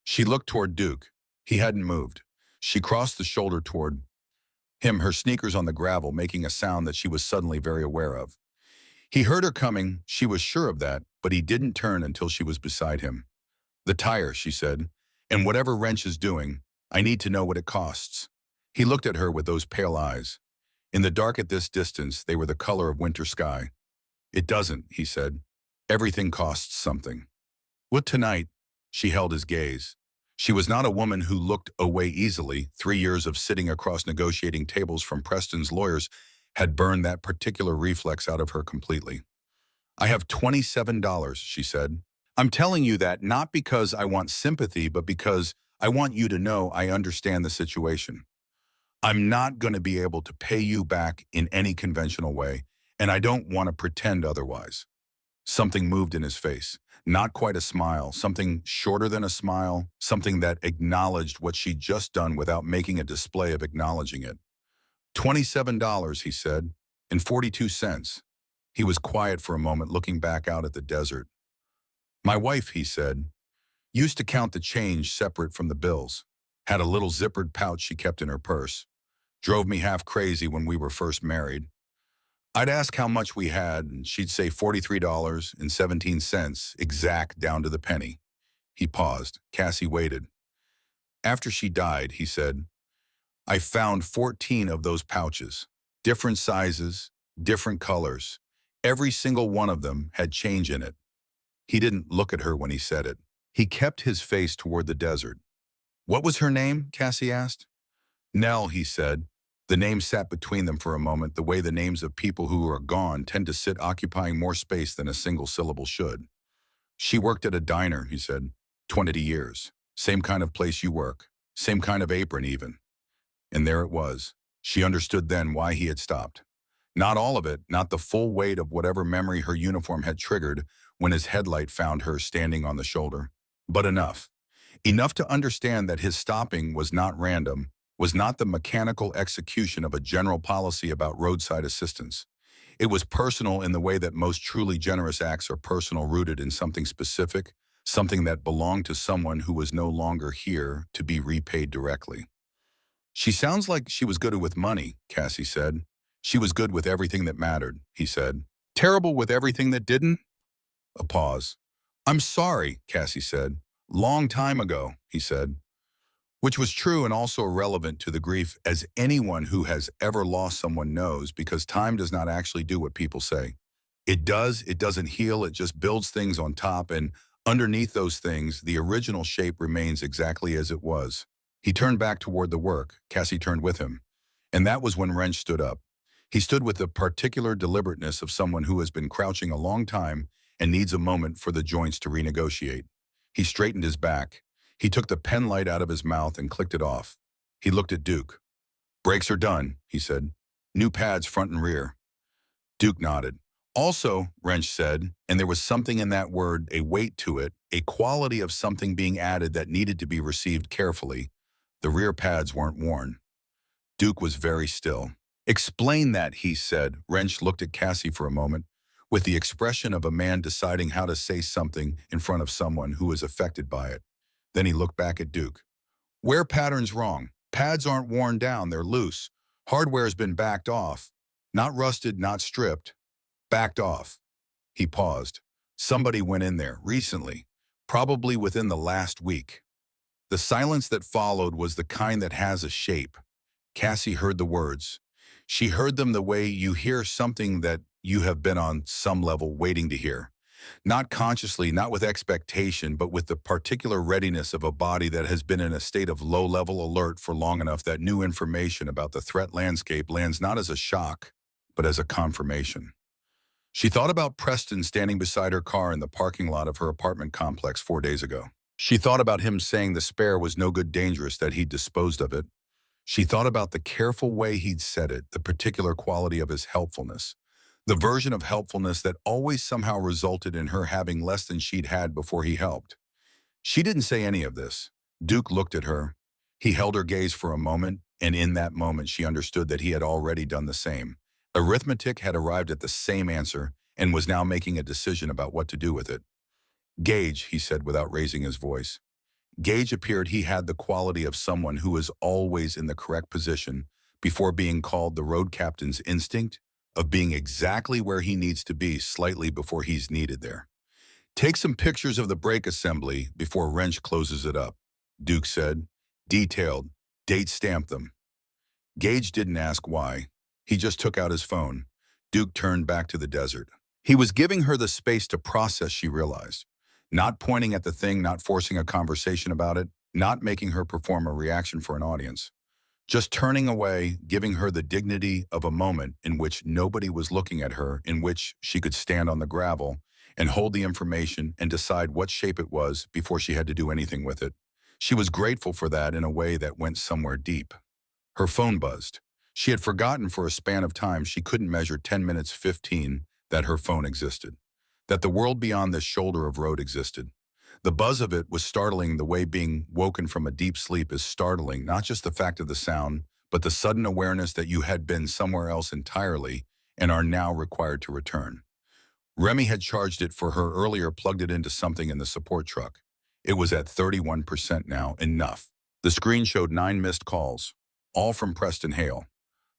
She looked toward Duke. He hadn't moved. She crossed the shoulder toward him, her sneakers on the gravel making a sound that she was suddenly very aware of. He heard her coming, she was sure of that, but he didn't turn until she was beside him. The tire, she said, and whatever Wrench is doing, I need to know what it costs. He looked at her with those pale eyes. In the dark at this distance, they were the color of winter sky. It doesn't, he said. Everything costs something. What tonight? She held his gaze. She was not a woman who looked away easily. 3 years of sitting across negotiating tables from Preston's lawyers had burned that particular reflex out of her completely. I have $27, she said. I'm telling you that not because I want sympathy, but because I want you to know I understand the situation. I'm not going to be able to pay you back in any conventional way, and I don't want to pretend otherwise. Something moved in his face. Not quite a smile, something shorter than a smile, something that acknowledged what she'd just done without making a display of acknowledging it. $27, he said, and 42 cents. He was quiet for a moment, looking back out at the desert. My wife, he said, used to count the change separate from the bills. Had a little zippered pouch she kept in her purse. Drove me half crazy when we were first married. I'd ask how much we had, and she'd say $43.17, exact down to the penny. He paused. Cassie waited. After she died, he said, I found 14 of those pouches. Different sizes, different colors. Every single one of them had change in it. He didn't look at her when he said it. He kept his face toward the desert. What was her name? Cassie asked. Nell, he said. The name sat between them for a moment, the way the names of people who are gone tend to sit occupying more space than a single syllable should. She worked at a diner, he said. 20 years. Same kind of place you work. Same kind of apron even. And there it was. She understood then why he had stopped. Not all of it, not the full weight of whatever memory her uniform had triggered when his headlight found her standing on the shoulder. But enough. Enough to understand that his stopping was not random, was not the mechanical execution of a general policy about roadside assistance. It was personal in the way that most truly generous acts are personal, rooted in something specific, something that belonged to someone who was no longer here to be repaid directly. She sounds like she was good with money, Cassie said. She was good with everything that mattered, he said. Terrible with everything that didn't? A pause. I'm sorry, Cassie said. Long time ago, he said. Which was true and also relevant to the grief, as anyone who has ever lost someone knows, because time does not actually do what people say. It doesn't heal, it just builds things on top, and underneath those things, the original shape remains exactly as it was. He turned back toward the work. Cassie turned with him. And that was when Wrench stood up. He stood with the particular deliberateness of someone who has been crouching a long time and needs a moment for the joints to renegotiate. He straightened his back. He took the pen light out of his mouth and clicked it off. He looked at Duke. Brakes are done, he said. New pads front and rear. Duke nodded. Also, Wrench said, and there was something in that word, a weight to it, a quality of something being added that needed to be received carefully. The rear pads weren't worn. Duke was very still. Explain that, he said. Wrench looked at Cassie for a moment, with the expression of a man deciding how to say something in front of someone who is affected by it. Then he looked back at Duke. Wear pattern's wrong. Pads aren't worn down, they're loose. Hardware's been backed off. Not rusted, not stripped. Backed off. He paused. Somebody went in there, recently. Probably within the last week. The silence that followed was the kind that has a shape. Cassie heard the words. She heard them the way you hear something that you have been on some level waiting to hear. Not consciously, not with expectation, but with the particular readiness of a body that has been in a state of low-level alert for long enough that new information about the threat landscape lands not as a shock, but as a confirmation. She thought about Preston standing beside her car in the parking lot of her apartment complex 4 days ago. She thought about him saying the spare was no good, dangerous, that he'd disposed of it. She thought about the careful way he'd said it, the particular quality of his helpfulness, the version of helpfulness that always somehow resulted in her having less than she'd had before he helped. She didn't say any of this. Duke looked at her. He held her gaze for a moment, and in that moment she understood that he had already done the same. Arithmetic had arrived at the same answer and was now making a decision about what to do with it. Gage, he said without raising his voice. Gage appeared he had the quality of someone who is always in the correct position before being called the road captain's instinct of being exactly where he needs to be slightly before he's needed there. Take some pictures of the brake assembly before Wrench closes it up, Duke said. Detailed. Date stamp them. Gage didn't ask why. He just took out his phone. Duke turned back to the desert. He was giving her the space to process, she realized. Not pointing at the thing, not forcing a conversation about it, not making her perform a reaction for an audience. Just turning away, giving her the dignity of a moment in which nobody was looking at her, in which she could stand on the gravel and hold the information and decide what shape it was before she had to do anything with it. She was grateful for that in a way that went somewhere deep. Her phone buzzed. She had forgotten for a span of time she couldn't measure 10 minutes 15 that her phone existed, that the world beyond this shoulder of road existed. The buzz of it was startling the way being woken from a deep sleep is startling, not just the fact of the sound, but the sudden awareness that you had been somewhere else entirely and are now required to return. Remy had charged it for her earlier, plugged it into something in the support truck. It was at 31% now, enough. The screen showed 9 missed calls, all from Preston Hale.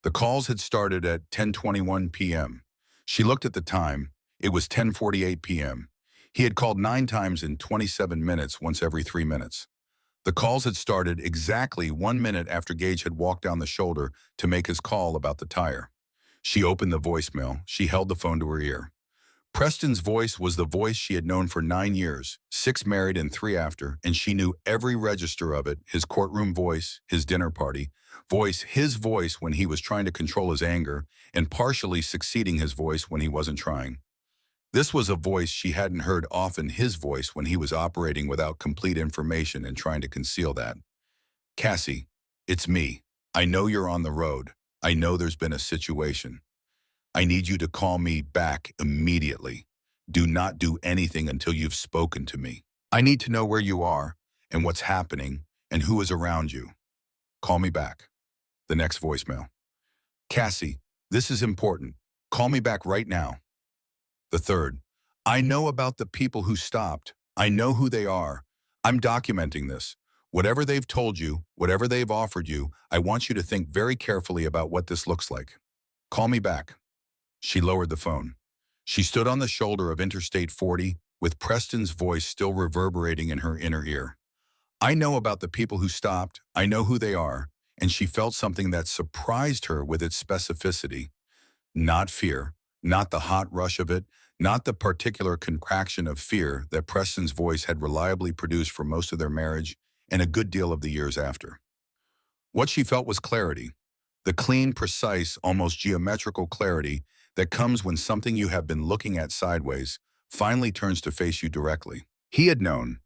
The calls had started at 10:21 p.m. She looked at the time. It was 10:48 p.m. He had called 9 times in 27 minutes, once every 3 minutes. The calls had started exactly 1 minute after Gage had walked down the shoulder to make his call about the tire. She opened the voicemail. She held the phone to her ear. Preston's voice was the voice she had known for 9 years, 6 married and 3 after, and she knew every register of it, his courtroom voice, his dinner party, voice, his voice when he was trying to control his anger, and partially succeeding his voice when he wasn't trying. This was a voice she hadn't heard often, his voice when he was operating without complete information and trying to conceal that. Cassie, it's me. I know you're on the road. I know there's been a situation. I need you to call me back immediately. Do not do anything until you've spoken to me. I need to know where you are and what's happening and who is around you. Call me back. The next voicemail. Cassie, this is important. Call me back right now. The third. I know about the people who stopped. I know who they are. I'm documenting this. Whatever they've told you, whatever they've offered you, I want you to think very carefully about what this looks like. Call me back. She lowered the phone. She stood on the shoulder of Interstate 40 with Preston's voice still reverberating in her inner ear. I know about the people who stopped. I know who they are. And she felt something that surprised her with its specificity. Not fear, not the hot rush of it, not the particular contraction of fear that Preston's voice had reliably produced for most of their marriage and a good deal of the years after. What she felt was clarity, the clean, precise, almost geometrical clarity that comes when something you have been looking at sideways finally turns to face you directly. He had known,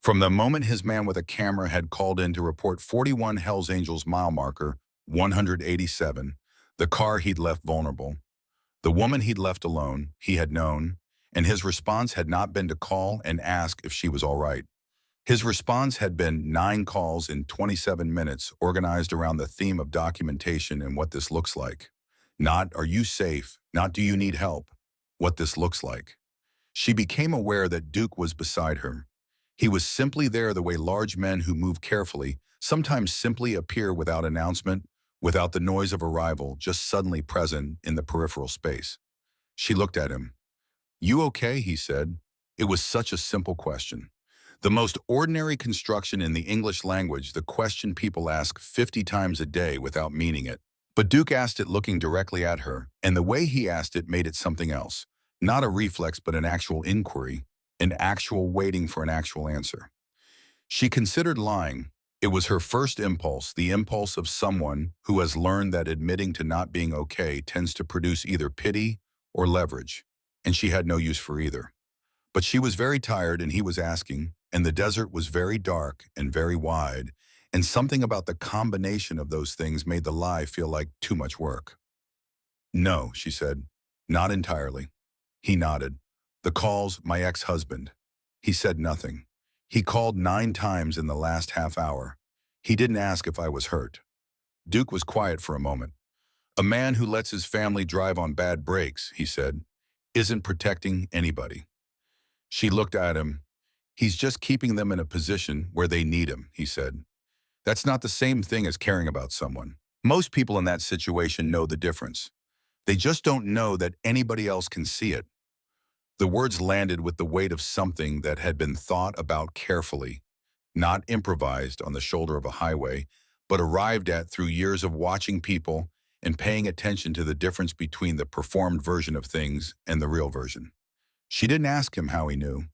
from the moment his man with a camera had called in to report 41 Hells Angels mile marker, 187, the car he'd left vulnerable, the woman he'd left alone, he had known, and his response had not been to call and ask if she was all right. His response had been 9 calls in 27 minutes organized around the theme of documentation and what this looks like. Not, are you safe? Not, do you need help? What this looks like. She became aware that Duke was beside her. He was simply there the way large men who move carefully sometimes simply appear without announcement, without the noise of arrival, just suddenly present in the peripheral space. She looked at him. You okay? He said. It was such a simple question. The most ordinary construction in the English language, the question people ask 50 times a day without meaning it. But Duke asked it looking directly at her, and the way he asked it made it something else. Not a reflex, but an actual inquiry, an actual waiting for an actual answer. She considered lying. It was her first impulse, the impulse of someone who has learned that admitting to not being okay tends to produce either pity or leverage, and she had no use for either. But she was very tired and he was asking, and the desert was very dark and very wide, And something about the combination of those things made the lie feel like too much work. No, she said. Not entirely. He nodded. The call's my ex-husband. He said nothing. He called 9 times in the last half hour. He didn't ask if I was hurt. Duke was quiet for a moment. A man who lets his family drive on bad brakes, he said, isn't protecting anybody. She looked at him. He's just keeping them in a position where they need him, he said. That's not the same thing as caring about someone. Most people in that situation know the difference. They just don't know that anybody else can see it. The words landed with the weight of something that had been thought about carefully, not improvised on the shoulder of a highway, but arrived at through years of watching people and paying attention to the difference between the performed version of things and the real version. She didn't ask him how he knew.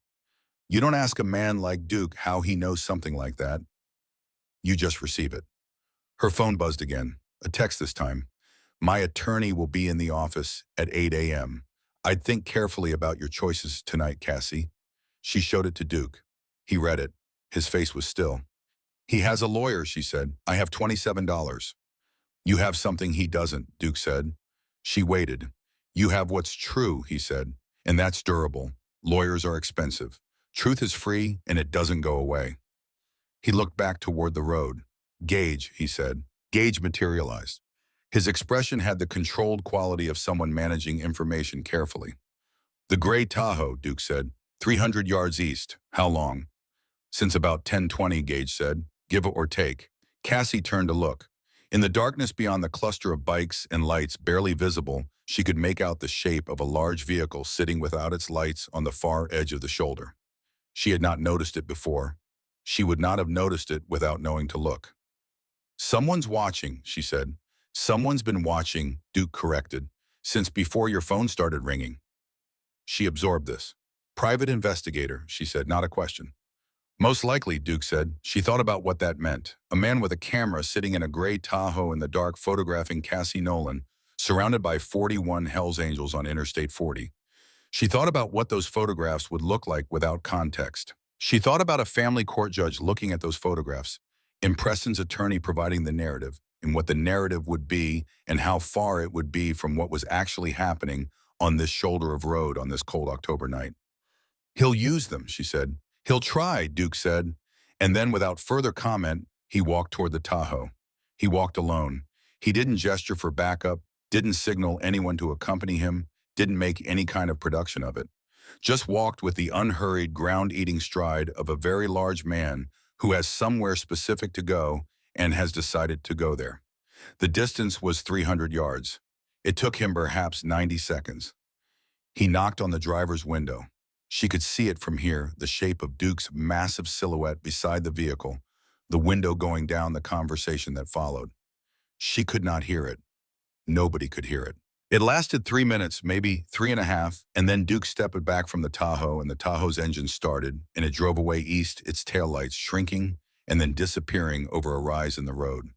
You don't ask a man like Duke how he knows something like that. You just receive it. Her phone buzzed again, a text this time. My attorney will be in the office at 8 a.m. I'd think carefully about your choices tonight, Cassie. She showed it to Duke. He read it. His face was still. He has a lawyer, she said. I have $27. You have something he doesn't, Duke said. She waited. You have what's true, he said, and that's durable. Lawyers are expensive. Truth is free, and it doesn't go away. He looked back toward the road. Gage, he said. Gage materialized. His expression had the controlled quality of someone managing information carefully. The gray Tahoe, Duke said. 300 yards east. How long? Since about 10:20, Gage said. Give or take. Cassie turned to look. In the darkness beyond the cluster of bikes and lights barely visible, she could make out the shape of a large vehicle sitting without its lights on the far edge of the shoulder. She had not noticed it before. She would not have noticed it without knowing to look. Someone's watching, she said. Someone's been watching, Duke corrected, since before your phone started ringing. She absorbed this. Private investigator, she said, not a question. Most likely, Duke said. She thought about what that meant. A man with a camera sitting in a gray Tahoe in the dark photographing Cassie Nolan, surrounded by 41 Hells Angels on Interstate 40. She thought about what those photographs would look like without context. She thought about a family court judge looking at those photographs, Preston's attorney providing the narrative, and what the narrative would be and how far it would be from what was actually happening on this shoulder of road on this cold October night. He'll use them, she said. He'll try, Duke said. And then without further comment, he walked toward the Tahoe. He walked alone. He didn't gesture for backup, didn't signal anyone to accompany him, didn't make any kind of production of it. Just walked with the unhurried, ground-eating stride of a very large man who has somewhere specific to go and has decided to go there. The distance was 300 yards. It took him perhaps 90 seconds. He knocked on the driver's window. She could see it from here, the shape of Duke's massive silhouette beside the vehicle, the window going down the conversation that followed. She could not hear it. Nobody could hear it. It lasted 3 minutes, maybe 3.5, and then Duke stepped back from the Tahoe and the Tahoe's engine started, and it drove away east, its taillights shrinking and then disappearing over a rise in the road.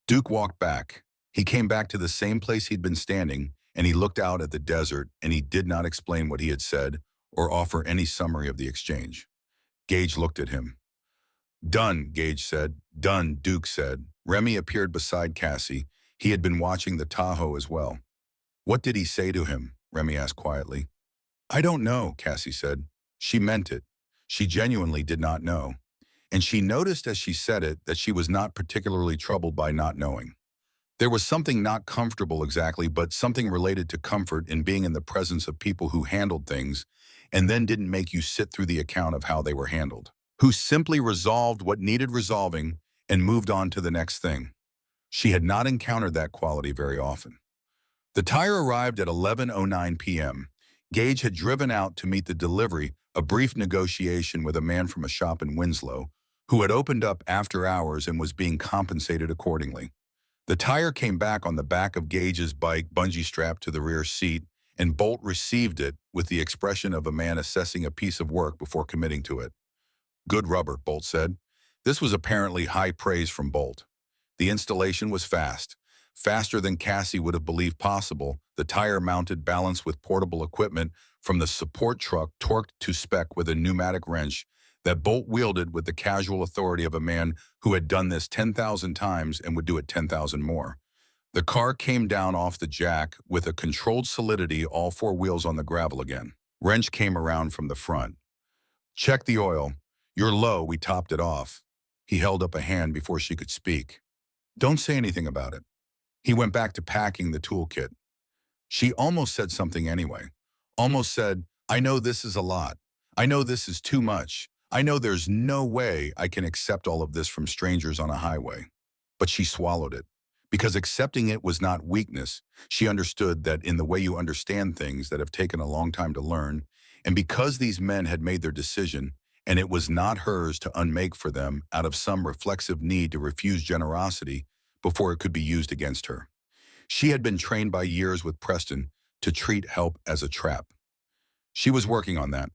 Duke walked back. He came back to the same place he'd been standing, and he looked out at the desert, and he did not explain what he had said or offer any summary of the exchange. Gage looked at him. Done, Gage said. Done, Duke said. Remy appeared beside Cassie. He had been watching the Tahoe as well. What did he say to him? Remy asked quietly. I don't know, Cassie said. She meant it. She genuinely did not know. And she noticed as she said it that she was not particularly troubled by not knowing. There was something not comfortable exactly, but something related to comfort in being in the presence of people who handled things and then didn't make you sit through the account of how they were handled, who simply resolved what needed resolving and moved on to the next thing. She had not encountered that quality very often. The tire arrived at 11:09 p.m. Gage had driven out to meet the delivery, a brief negotiation with a man from a shop in Winslow, who had opened up after hours and was being compensated accordingly. The tire came back on the back of Gage's bike, bungee strapped to the rear seat, and Bolt received it with the expression of a man assessing a piece of work before committing to it. Good rubber, Bolt said. This was apparently high praise from Bolt. The installation was fast. Faster than Cassie would have believed possible. The tire mounted balanced with portable equipment from the support truck torqued to spec with a pneumatic wrench. that Bolt wielded with the casual authority of a man who had done this 10,000 times and would do it 10,000 more. The car came down off the jack with a controlled solidity, all four wheels on the gravel again. Wrench came around from the front. Check the oil. You're low, we topped it off. He held up a hand before she could speak. Don't say anything about it. He went back to packing the toolkit. She almost said something anyway. Almost said, I know this is a lot. I know this is too much. I know there's no way I can accept all of this from strangers on a highway. But she swallowed it. Because accepting it was not weakness. She understood that in the way you understand things that have taken a long time to learn, and because these men had made their decision, and it was not hers to unmake for them out of some reflexive need to refuse generosity before it could be used against her. She had been trained by years with Preston to treat help as a trap. She was working on that.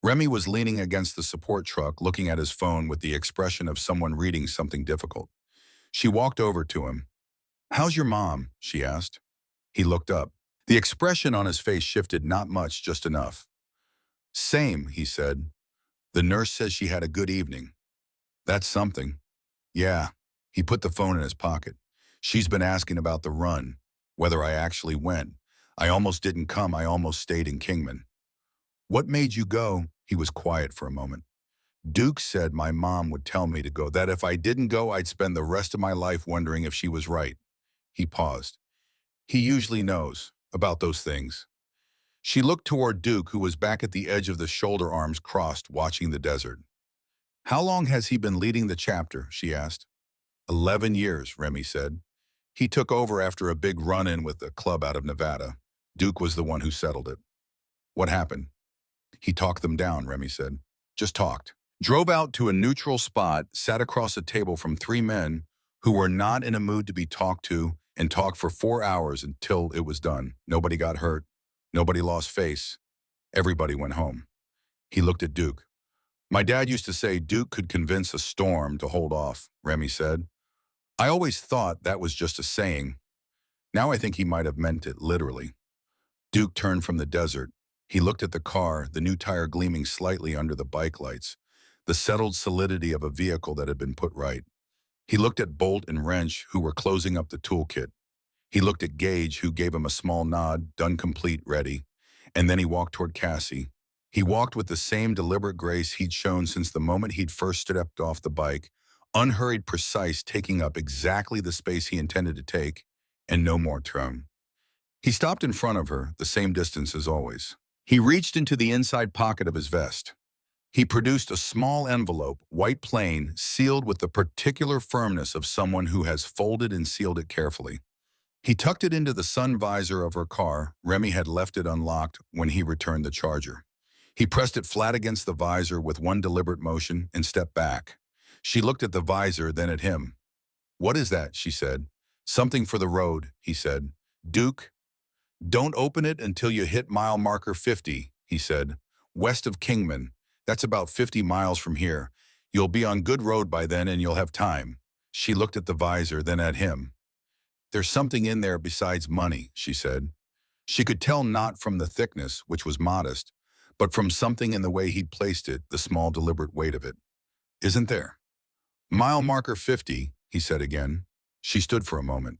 Remy was leaning against the support truck, looking at his phone with the expression of someone reading something difficult. She walked over to him. How's your mom? She asked. He looked up. The expression on his face shifted not much, just enough. Same, he said. The nurse says she had a good evening. That's something. Yeah. He put the phone in his pocket. She's been asking about the run, whether I actually went. I almost didn't come. I almost stayed in Kingman. What made you go? He was quiet for a moment. Duke said my mom would tell me to go, that if I didn't go, I'd spend the rest of my life wondering if she was right. He paused. He usually knows about those things. She looked toward Duke, who was back at the edge of the shoulder, arms crossed, watching the desert. How long has he been leading the chapter? She asked. 11 years, Remy said. He took over after a big run-in with a club out of Nevada. Duke was the one who settled it. What happened? He talked them down, Remy said. Just talked. Drove out to a neutral spot, sat across a table from three men who were not in a mood to be talked to, and talked for 4 hours until it was done. Nobody got hurt. Nobody lost face. Everybody went home. He looked at Duke. My dad used to say Duke could convince a storm to hold off, Remy said. I always thought that was just a saying. Now I think he might have meant it literally. Duke turned from the desert. He looked at the car, the new tire gleaming slightly under the bike lights, the settled solidity of a vehicle that had been put right. He looked at Bolt and Wrench, who were closing up the toolkit. He looked at Gage, who gave him a small nod, done, complete, ready. And then he walked toward Cassie. He walked with the same deliberate grace he'd shown since the moment he'd first stepped off the bike, unhurried, precise, taking up exactly the space he intended to take, and no more tone. He stopped in front of her, the same distance as always. He reached into the inside pocket of his vest. He produced a small envelope, white plain, sealed with the particular firmness of someone who has folded and sealed it carefully. He tucked it into the sun visor of her car. Remy had left it unlocked when he returned the charger. He pressed it flat against the visor with one deliberate motion and stepped back. She looked at the visor, then at him. What is that? She said. Something for the road, he said. Duke? Don't open it until you hit mile marker 50, he said. West of Kingman. That's about 50 miles from here. You'll be on good road by then and you'll have time. She looked at the visor, then at him. There's something in there besides money, she said. She could tell not from the thickness, which was modest, but from something in the way he'd placed it, the small deliberate weight of it. Isn't there? Mile marker 50, he said again. She stood for a moment.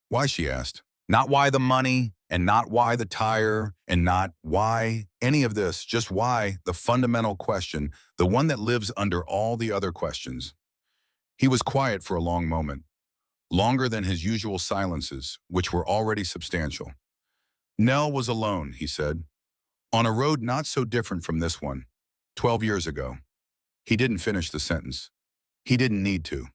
Why, she asked. Not why the money, and not why the tire, and not why any of this, just why, the fundamental question, the one that lives under all the other questions. He was quiet for a long moment, longer than his usual silences, which were already substantial. Nell was alone, he said, on a road not so different from this one, 12 years ago. He didn't finish the sentence. He didn't need to.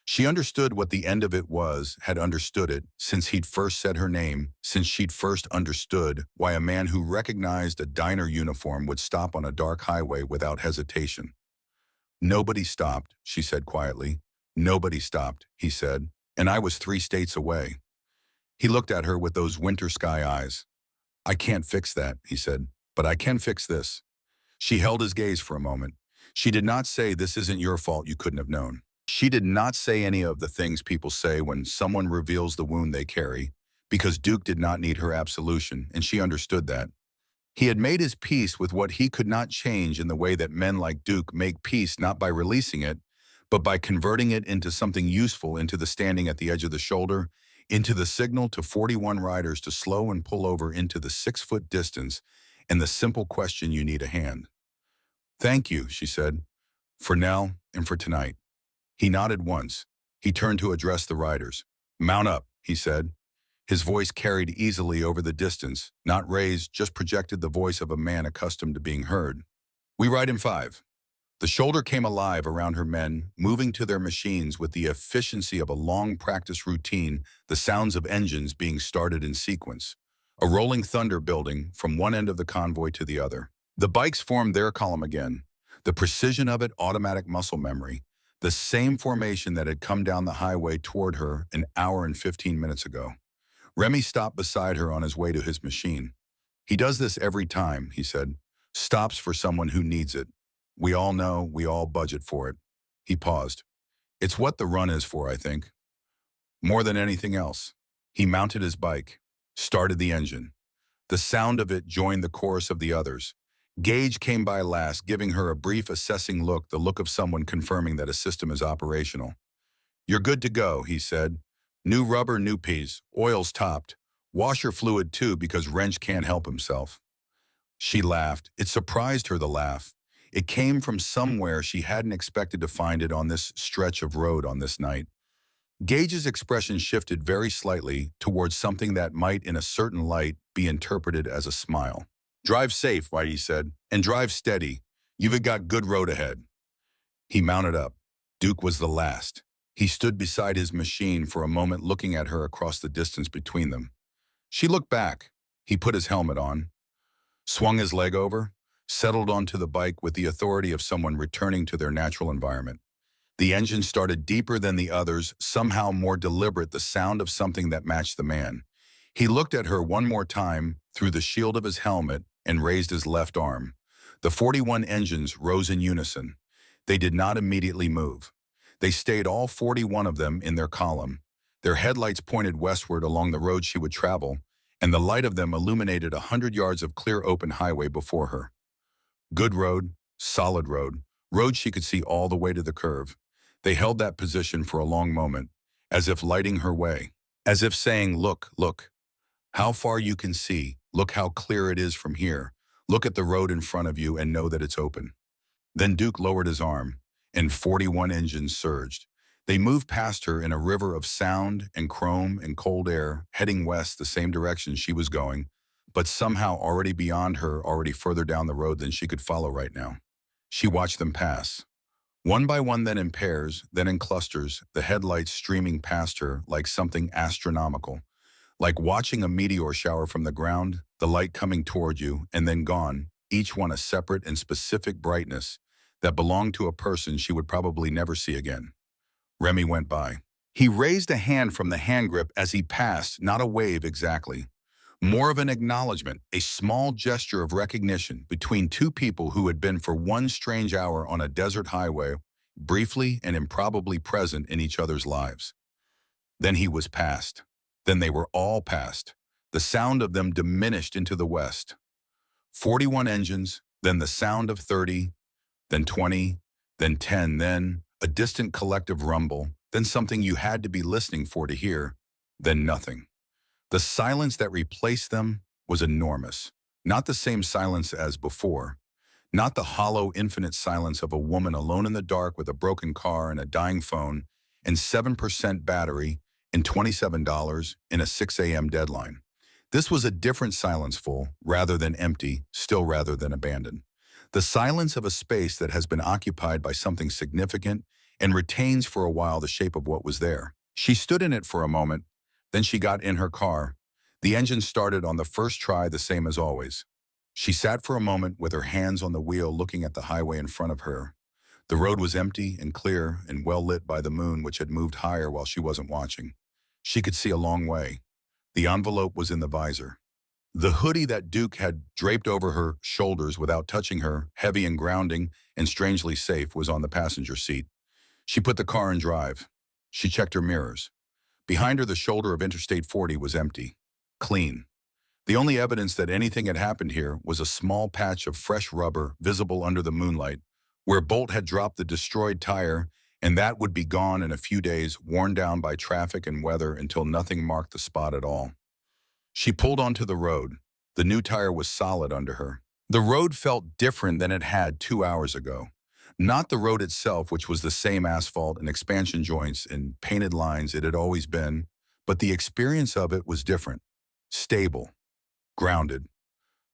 She understood what the end of it was, had understood it, since he'd first said her name, since she'd first understood why a man who recognized a diner uniform would stop on a dark highway without hesitation. Nobody stopped, she said quietly. Nobody stopped, he said, and I was 3 states away. He looked at her with those winter sky eyes. I can't fix that, he said, but I can fix this. She held his gaze for a moment. She did not say, this isn't your fault, you couldn't have known. She did not say any of the things people say when someone reveals the wound they carry, because Duke did not need her absolution, and she understood that. He had made his peace with what he could not change in the way that men like Duke make peace not by releasing it, but by converting it into something useful, into the standing at the edge of the shoulder, into the signal to 41 riders to slow and pull over into the 6-foot distance, and the simple question, you need a hand. Thank you, she said, for now and for tonight. He nodded once. He turned to address the riders. Mount up, he said. His voice carried easily over the distance, not raised, just projected the voice of a man accustomed to being heard. We ride in 5. The shoulder came alive around her men, moving to their machines with the efficiency of a long practice routine, the sounds of engines being started in sequence. A rolling thunder building from one end of the convoy to the other. The bikes formed their column again. The precision of it, automatic muscle memory. The same formation that had come down the highway toward her an hour and 15 minutes ago. Remy stopped beside her on his way to his machine. He does this every time, he said. Stops for someone who needs it. We all know, we all budget for it. He paused. It's what the run is for, I think. More than anything else. He mounted his bike, started the engine. The sound of it joined the chorus of the others. Gage came by last, giving her a brief assessing look, the look of someone confirming that a system is operational. You're good to go, he said. New rubber, new piece, oil's topped. Washer fluid too, because Wrench can't help himself. She laughed. It surprised her, the laugh. It came from somewhere she hadn't expected to find it on this stretch of road on this night. Gage's expression shifted very slightly towards something that might, in a certain light, be interpreted as a smile. Drive safe, Whitey said, and drive steady. You've got good road ahead. He mounted up. Duke was the last. He stood beside his machine for a moment, looking at her across the distance between them. She looked back. He put his helmet on, swung his leg over, settled onto the bike with the authority of someone returning to their natural environment. The engine started deeper than the others, somehow more deliberate, the sound of something that matched the man. He looked at her one more time through the shield of his helmet and raised his left arm. The 41 engines rose in unison. They did not immediately move. They stayed, all 41 of them, in their column. Their headlights pointed westward along the road she would travel, and the light of them illuminated 100 yards of clear open highway before her. Good road, solid road, road she could see all the way to the curve. They held that position for a long moment, as if lighting her way, as if saying, look, look, how far you can see, look how clear it is from here, look at the road in front of you and know that it's open. Then Duke lowered his arm, and 41 engines surged. They moved past her in a river of sound and chrome and cold air, heading west the same direction she was going, but somehow already beyond her, already further down the road than she could follow right now. She watched them pass. One by one, then in pairs, then in clusters, the headlights streaming past her like something astronomical. Like watching a meteor shower from the ground, the light coming toward you and then gone, each one a separate and specific brightness that belonged to a person she would probably never see again. Remy went by. He raised a hand from the hand grip as he passed, not a wave exactly. More of an acknowledgement, a small gesture of recognition between two people who had been for one strange hour on a desert highway, briefly and improbably present in each other's lives. Then he was past. Then they were all past. The sound of them diminished into the west. 41 engines, then the sound of 30, then 20, then 10, then a distant collective rumble, then something you had to be listening for to hear, then nothing. The silence that replaced them was enormous. Not the same silence as before. Not the hollow, infinite silence of a woman alone in the dark with a broken car and a dying phone and 7% battery and $27 in a 6 a.m. deadline. This was a different silence, full, rather than empty, still rather than abandoned. The silence of a space that has been occupied by something significant and retains for a while the shape of what was there. She stood in it for a moment, then she got in her car. The engine started on the first try, the same as always. She sat for a moment with her hands on the wheel, looking at the highway in front of her. The road was empty and clear and well lit by the moon, which had moved higher while she wasn't watching. She could see a long way. The envelope was in the visor. The hoodie that Duke had draped over her shoulders without touching her, heavy and grounding and strangely safe, was on the passenger seat. She put the car in drive. She checked her mirrors. Behind her, the shoulder of Interstate 40 was empty, clean. The only evidence that anything had happened here was a small patch of fresh rubber visible under the moonlight, where Bolt had dropped the destroyed tire, and that would be gone in a few days, worn down by traffic and weather until nothing marked the spot at all. She pulled onto the road. The new tire was solid under her. The road felt different than it had 2 hours ago. Not the road itself, which was the same asphalt and expansion joints and painted lines it had always been, but the experience of it was different. Stable. Grounded.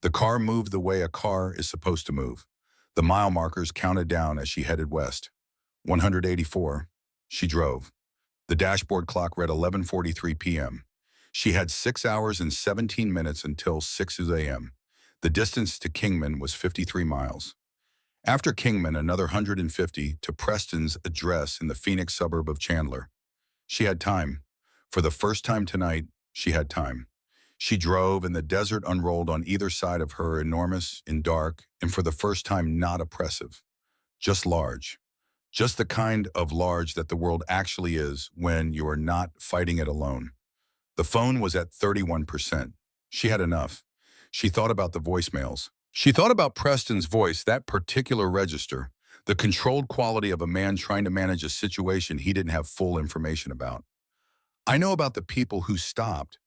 The car moved the way a car is supposed to move. The mile markers counted down as she headed west. 184. She drove. The dashboard clock read 11:43 p.m. She had 6 hours and 17 minutes until 6 a.m. The distance to Kingman was 53 miles. After Kingman, another 150 to Preston's address in the Phoenix suburb of Chandler. She had time. For the first time tonight, she had time. She drove, and the desert unrolled on either side of her, enormous and dark, and for the first time not oppressive. Just large. Just the kind of large that the world actually is when you are not fighting it alone. The phone was at 31%. She had enough. She thought about the voicemails. She thought about Preston's voice, that particular register, the controlled quality of a man trying to manage a situation he didn't have full information about. I know about the people who stopped.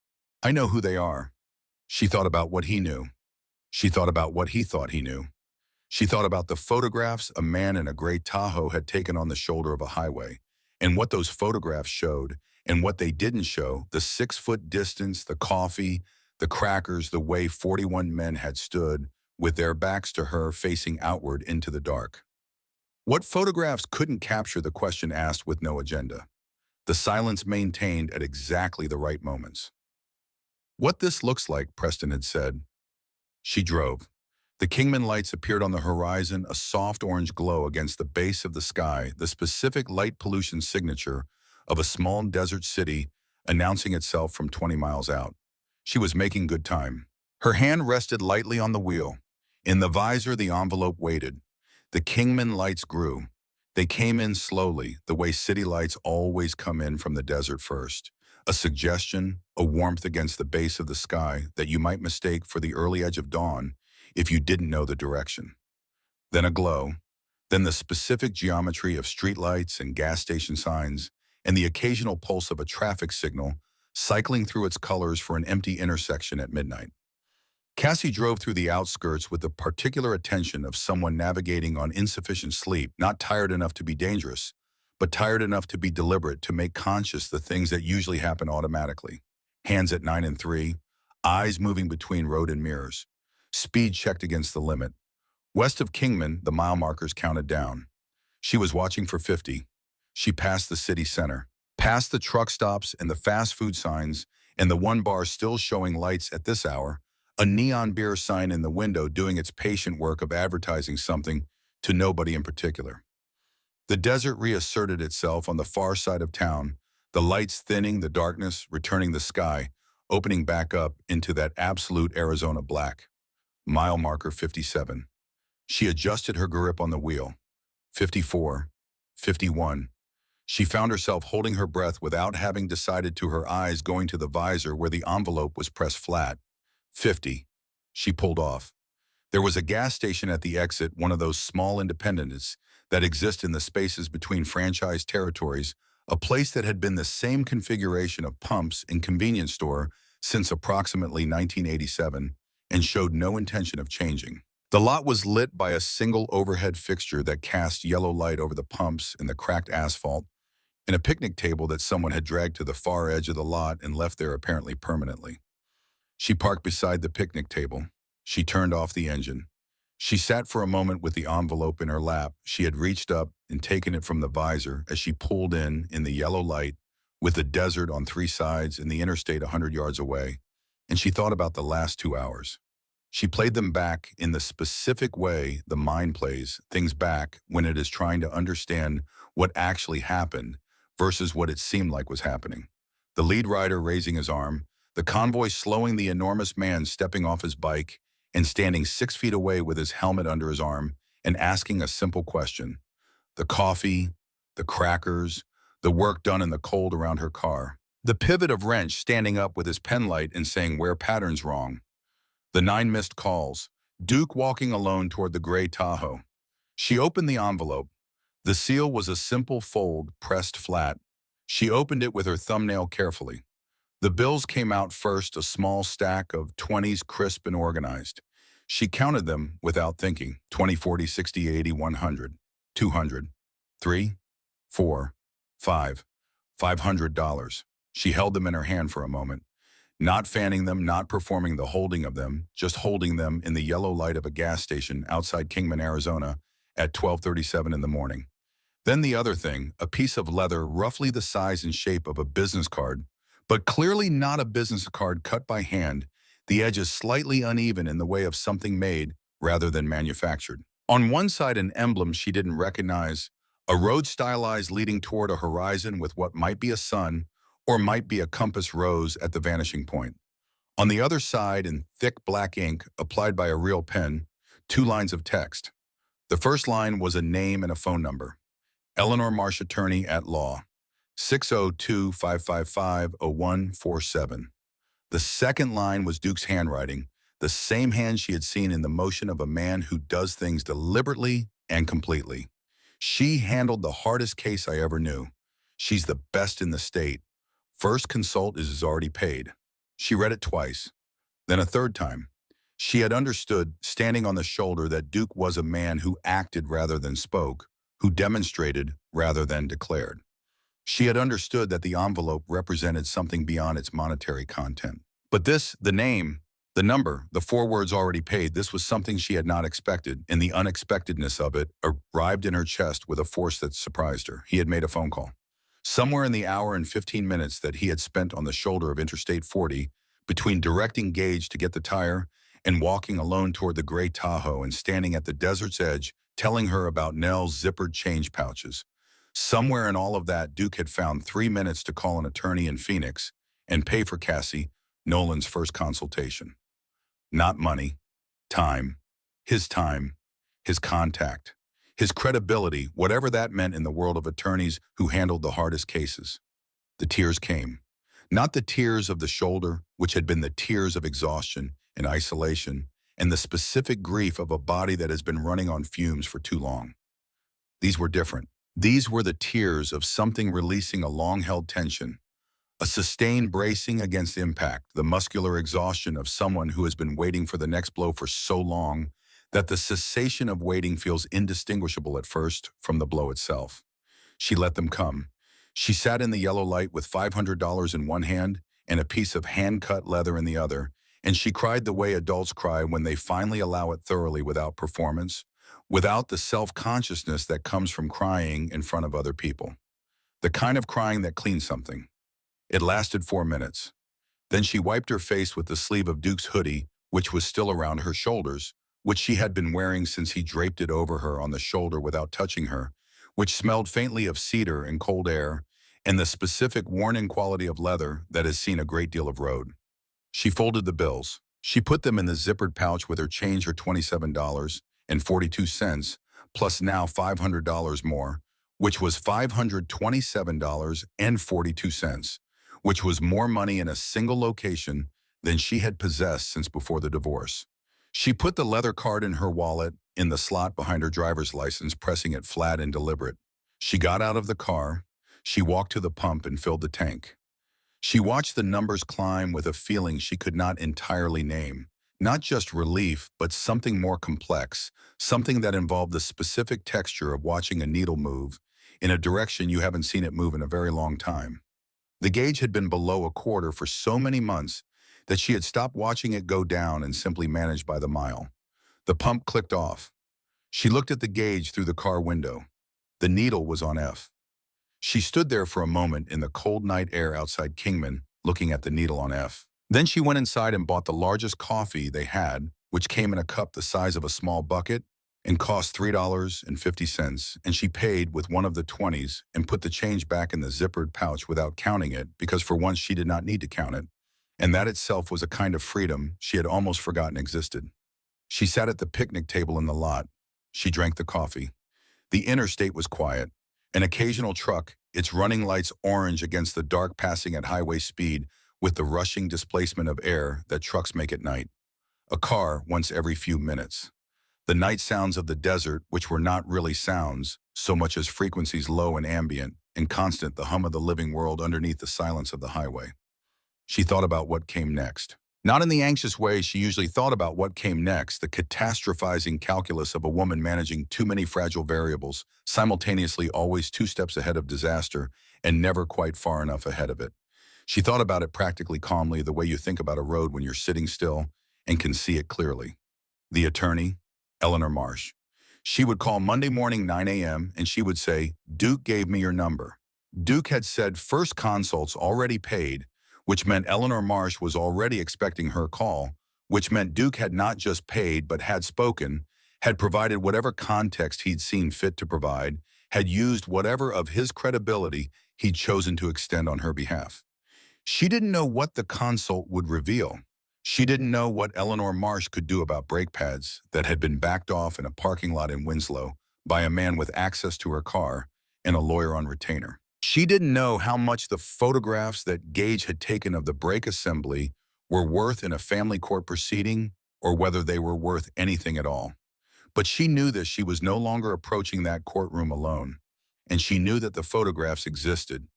I know who they are. She thought about what he knew. She thought about what he thought he knew. She thought about the photographs a man in a gray Tahoe had taken on the shoulder of a highway, and what those photographs showed, and what they didn't show, the 6-foot distance, the coffee, the crackers, the way 41 men had stood, with their backs to her facing outward into the dark. What photographs couldn't capture the question asked with no agenda? The silence maintained at exactly the right moments. "What this looks like," Preston had said. She drove. The Kingman lights appeared on the horizon, a soft orange glow against the base of the sky, the specific light pollution signature of a small desert city announcing itself from 20 miles out. She was making good time. Her hand rested lightly on the wheel. In the visor, the envelope waited. The Kingman lights grew. They came in slowly, the way city lights always come in from the desert first. A suggestion, a warmth against the base of the sky that you might mistake for the early edge of dawn if you didn't know the direction. Then a glow, then the specific geometry of streetlights and gas station signs, and the occasional pulse of a traffic signal cycling through its colors for an empty intersection at midnight. Cassie drove through the outskirts with the particular attention of someone navigating on insufficient sleep, not tired enough to be dangerous, but tired enough to be deliberate, to make conscious the things that usually happen automatically. Hands at 9 and 3, eyes moving between road and mirrors. Speed checked against the limit. West of Kingman, the mile markers counted down. She was watching for 50. She passed the city center, past the truck stops and the fast food signs, and the one bar still showing lights at this hour, a neon beer sign in the window doing its patient work of advertising something to nobody in particular. The desert reasserted itself on the far side of town, the lights thinning the darkness, returning the sky, opening back up into that absolute Arizona black. Mile marker 57. She adjusted her grip on the wheel. 54. 51. She found herself holding her breath without having decided, to her eyes going to the visor where the envelope was pressed flat. 50. She pulled off. There was a gas station at the exit, one of those small independents that exist in the spaces between franchise territories, a place that had been the same configuration of pumps and convenience store since approximately 1987 and showed no intention of changing. The lot was lit by a single overhead fixture that cast yellow light over the pumps and the cracked asphalt, and a picnic table that someone had dragged to the far edge of the lot and left there apparently permanently. She parked beside the picnic table. She turned off the engine. She sat for a moment with the envelope in her lap. She had reached up and taken it from the visor as she pulled in the yellow light, with the desert on 3 sides and the interstate 100 yards away, and she thought about the last 2 hours. She played them back in the specific way the mind plays things back when it is trying to understand what actually happened versus what it seemed like was happening. The lead rider raising his arm, the convoy slowing, the enormous man stepping off his bike and standing 6 feet away with his helmet under his arm and asking a simple question. The coffee, the crackers, the work done in the cold around her car. The pivot of Wrench standing up with his pen light and saying, "Wear pattern's wrong." The 9 missed calls. Duke walking alone toward the gray Tahoe. She opened the envelope. The seal was a simple fold pressed flat. She opened it with her thumbnail carefully. The bills came out first, a small stack of 20s, crisp and organized. She counted them without thinking. 20, 40, 60, 80, 100, 200, 3, 4, 5, $500. She held them in her hand for a moment, not fanning them, not performing the holding of them, just holding them in the yellow light of a gas station outside Kingman, Arizona at 12:37 in the morning. Then the other thing, a piece of leather roughly the size and shape of a business card, but clearly not a business card cut by hand, the edges slightly uneven in the way of something made rather than manufactured. On one side, an emblem she didn't recognize, a road stylized leading toward a horizon with what might be a sun or might be a compass rose at the vanishing point. On the other side, in thick black ink applied by a real pen, 2 lines of text. The first line was a name and a phone number. Eleanor Marsh, attorney at law, 602-555-0147. The second line was Duke's handwriting, the same hand she had seen in the motion of a man who does things deliberately and completely. She handled the hardest case I ever knew. She's the best in the state. First consult is already paid. She read it twice, then a third time. She had understood, standing on the shoulder, that Duke was a man who acted rather than spoke, who demonstrated rather than declared. She had understood that the envelope represented something beyond its monetary content. But this, the name, the number, the 4 words already paid, this was something she had not expected, and the unexpectedness of it arrived in her chest with a force that surprised her. He had made a phone call. Somewhere in the hour and 15 minutes that he had spent on the shoulder of Interstate 40, between directing Gage to get the tire and walking alone toward the gray Tahoe and standing at the desert's edge, telling her about Nell's zippered change pouches. Somewhere in all of that, Duke had found 3 minutes to call an attorney in Phoenix and pay for Cassie, Nolan's first consultation. Not money, time, his contact, his credibility, whatever that meant in the world of attorneys who handled the hardest cases. The tears came. Not the tears of the shoulder, which had been the tears of exhaustion and isolation, and the specific grief of a body that has been running on fumes for too long. These were different. These were the tears of something releasing a long-held tension, a sustained bracing against impact, the muscular exhaustion of someone who has been waiting for the next blow for so long that the cessation of waiting feels indistinguishable at first from the blow itself. She let them come. She sat in the yellow light with $500 in one hand and a piece of hand-cut leather in the other, and she cried the way adults cry when they finally allow it thoroughly without performance, without the self-consciousness that comes from crying in front of other people. The kind of crying that cleans something. It lasted 4 minutes. Then she wiped her face with the sleeve of Duke's hoodie, which was still around her shoulders, which she had been wearing since he draped it over her on the shoulder without touching her, which smelled faintly of cedar and cold air, and the specific worn-in quality of leather that has seen a great deal of road. She folded the bills. She put them in the zippered pouch with her change, her $27.42, plus now $500 more, which was $527.42, which was more money in a single location than she had possessed since before the divorce. She put the leather card in her wallet, in the slot behind her driver's license, pressing it flat and deliberate. She got out of the car. She walked to the pump and filled the tank. She watched the numbers climb with a feeling she could not entirely name. Not just relief, but something more complex, something that involved the specific texture of watching a needle move in a direction you haven't seen it move in a very long time. The gauge had been below a quarter for so many months that she had stopped watching it go down and simply managed by the mile. The pump clicked off. She looked at the gauge through the car window. The needle was on F. She stood there for a moment in the cold night air outside Kingman, looking at the needle on F. Then she went inside and bought the largest coffee they had, which came in a cup the size of a small bucket and cost $3.50, and she paid with one of the 20s and put the change back in the zippered pouch without counting it, because for once she did not need to count it, and that itself was a kind of freedom she had almost forgotten existed. She sat at the picnic table in the lot. She drank the coffee. The interstate was quiet. An occasional truck, its running lights orange against the dark, passing at highway speed with the rushing displacement of air that trucks make at night. A car once every few minutes. The night sounds of the desert, which were not really sounds, so much as frequencies low and ambient, and constant the hum of the living world underneath the silence of the highway. She thought about what came next. Not in the anxious way she usually thought about what came next, the catastrophizing calculus of a woman managing too many fragile variables, simultaneously always 2 steps ahead of disaster and never quite far enough ahead of it. She thought about it practically calmly, the way you think about a road when you're sitting still and can see it clearly. The attorney, Eleanor Marsh. She would call Monday morning 9 a.m. and she would say, "Duke gave me your number." Duke had said first consults already paid, which meant Eleanor Marsh was already expecting her call, which meant Duke had not just paid but had spoken, had provided whatever context he'd seen fit to provide, had used whatever of his credibility he'd chosen to extend on her behalf. She didn't know what the consult would reveal. She didn't know what Eleanor Marsh could do about brake pads that had been backed off in a parking lot in Winslow by a man with access to her car and a lawyer on retainer. She didn't know how much the photographs that Gage had taken of the brake assembly were worth in a family court proceeding or whether they were worth anything at all. But she knew that she was no longer approaching that courtroom alone, and she knew that the photographs existed,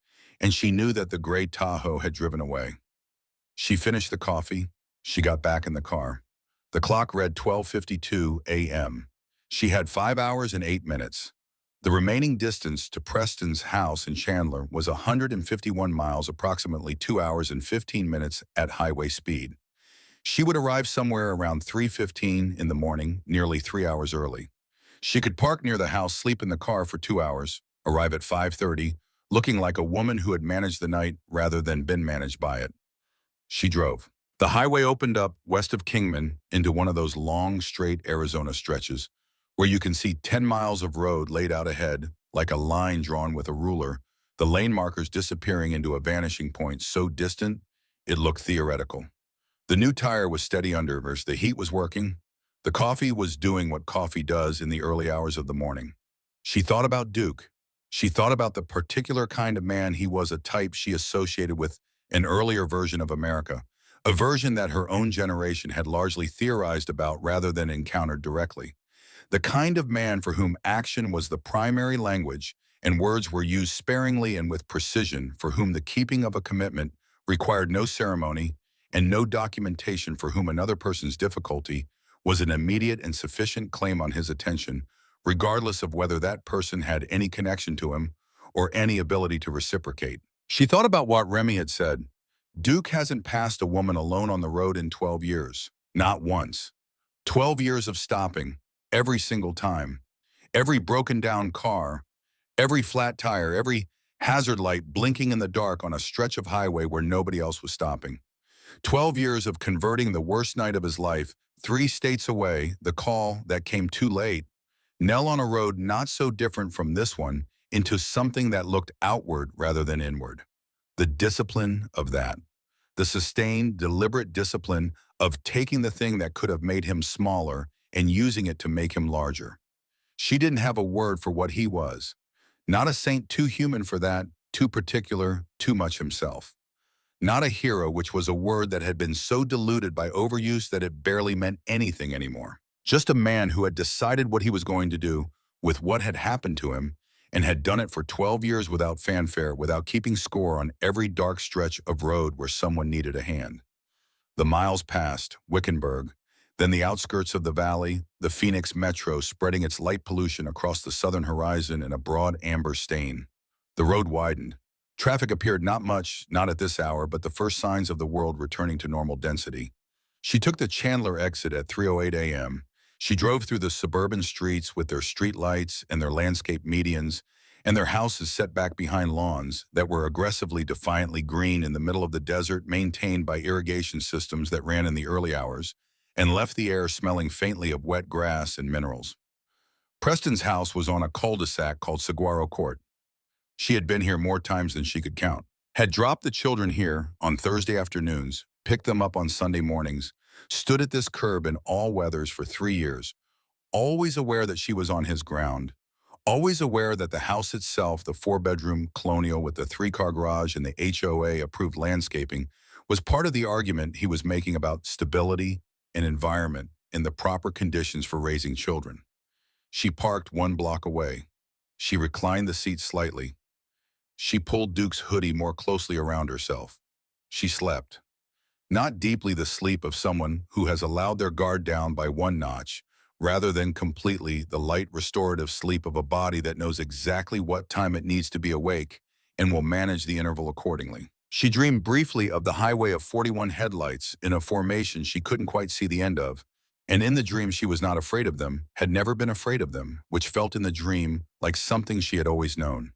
and she knew that the gray Tahoe had driven away. She finished the coffee. She got back in the car. The clock read 12:52 a.m. She had 5 hours and 8 minutes. The remaining distance to Preston's house in Chandler was 151 miles, approximately 2 hours and 15 minutes at highway speed. She would arrive somewhere around 3:15 in the morning, nearly 3 hours early. She could park near the house, sleep in the car for 2 hours, arrive at 5:30, looking like a woman who had managed the night rather than been managed by it. She drove. The highway opened up west of Kingman into one of those long, straight Arizona stretches where you can see 10 miles of road laid out ahead like a line drawn with a ruler, the lane markers disappearing into a vanishing point so distant it looked theoretical. The new tire was steady under her, the heat was working. The coffee was doing what coffee does in the early hours of the morning. She thought about Duke. She thought about the particular kind of man he was, a type she associated with an earlier version of America, a version that her own generation had largely theorized about rather than encountered directly. The kind of man for whom action was the primary language and words were used sparingly and with precision, for whom the keeping of a commitment required no ceremony and no documentation, for whom another person's difficulty was an immediate and sufficient claim on his attention, regardless of whether that person had any connection to him or any ability to reciprocate. She thought about what Remy had said. Duke hasn't passed a woman alone on the road in 12 years. Not once. 12 years of stopping, every single time. Every broken down car, every flat tire, every hazard light blinking in the dark on a stretch of highway where nobody else was stopping. 12 years of converting the worst night of his life, 3 states away, the call that came too late, Nell on a road not so different from this one, into something that looked outward rather than inward. The discipline of that. The sustained, deliberate discipline of taking the thing that could have made him smaller and using it to make him larger. She didn't have a word for what he was. Not a saint, too human for that, too particular, too much himself. Not a hero, which was a word that had been so diluted by overuse that it barely meant anything anymore. Just a man who had decided what he was going to do with what had happened to him and had done it for 12 years without fanfare, without keeping score on every dark stretch of road where someone needed a hand. The miles passed, Wickenburg, then the outskirts of the valley, the Phoenix Metro spreading its light pollution across the southern horizon in a broad amber stain. The road widened. Traffic appeared not much, not at this hour, but the first signs of the world returning to normal density. She took the Chandler exit at 3:08 a.m. She drove through the suburban streets with their street lights and their landscape medians and their houses set back behind lawns that were aggressively, defiantly green in the middle of the desert, maintained by irrigation systems that ran in the early hours and left the air smelling faintly of wet grass and minerals. Preston's house was on a cul-de-sac called Saguaro Court. She had been here more times than she could count, had dropped the children here on Thursday afternoons, picked them up on Sunday mornings, stood at this curb in all weathers for 3 years, always aware that she was on his ground, always aware that the house itself, the 4-bedroom colonial with the 3-car garage and the HOA-approved landscaping, was part of the argument he was making about stability an environment, and the proper conditions for raising children. She parked 1 block away. She reclined the seat slightly. She pulled Duke's hoodie more closely around herself. She slept. Not deeply the sleep of someone who has allowed their guard down by 1 notch, rather than completely the light restorative sleep of a body that knows exactly what time it needs to be awake and will manage the interval accordingly. She dreamed briefly of the highway of 41 headlights in a formation she couldn't quite see the end of, and in the dream she was not afraid of them, had never been afraid of them, which felt in the dream like something she had always known.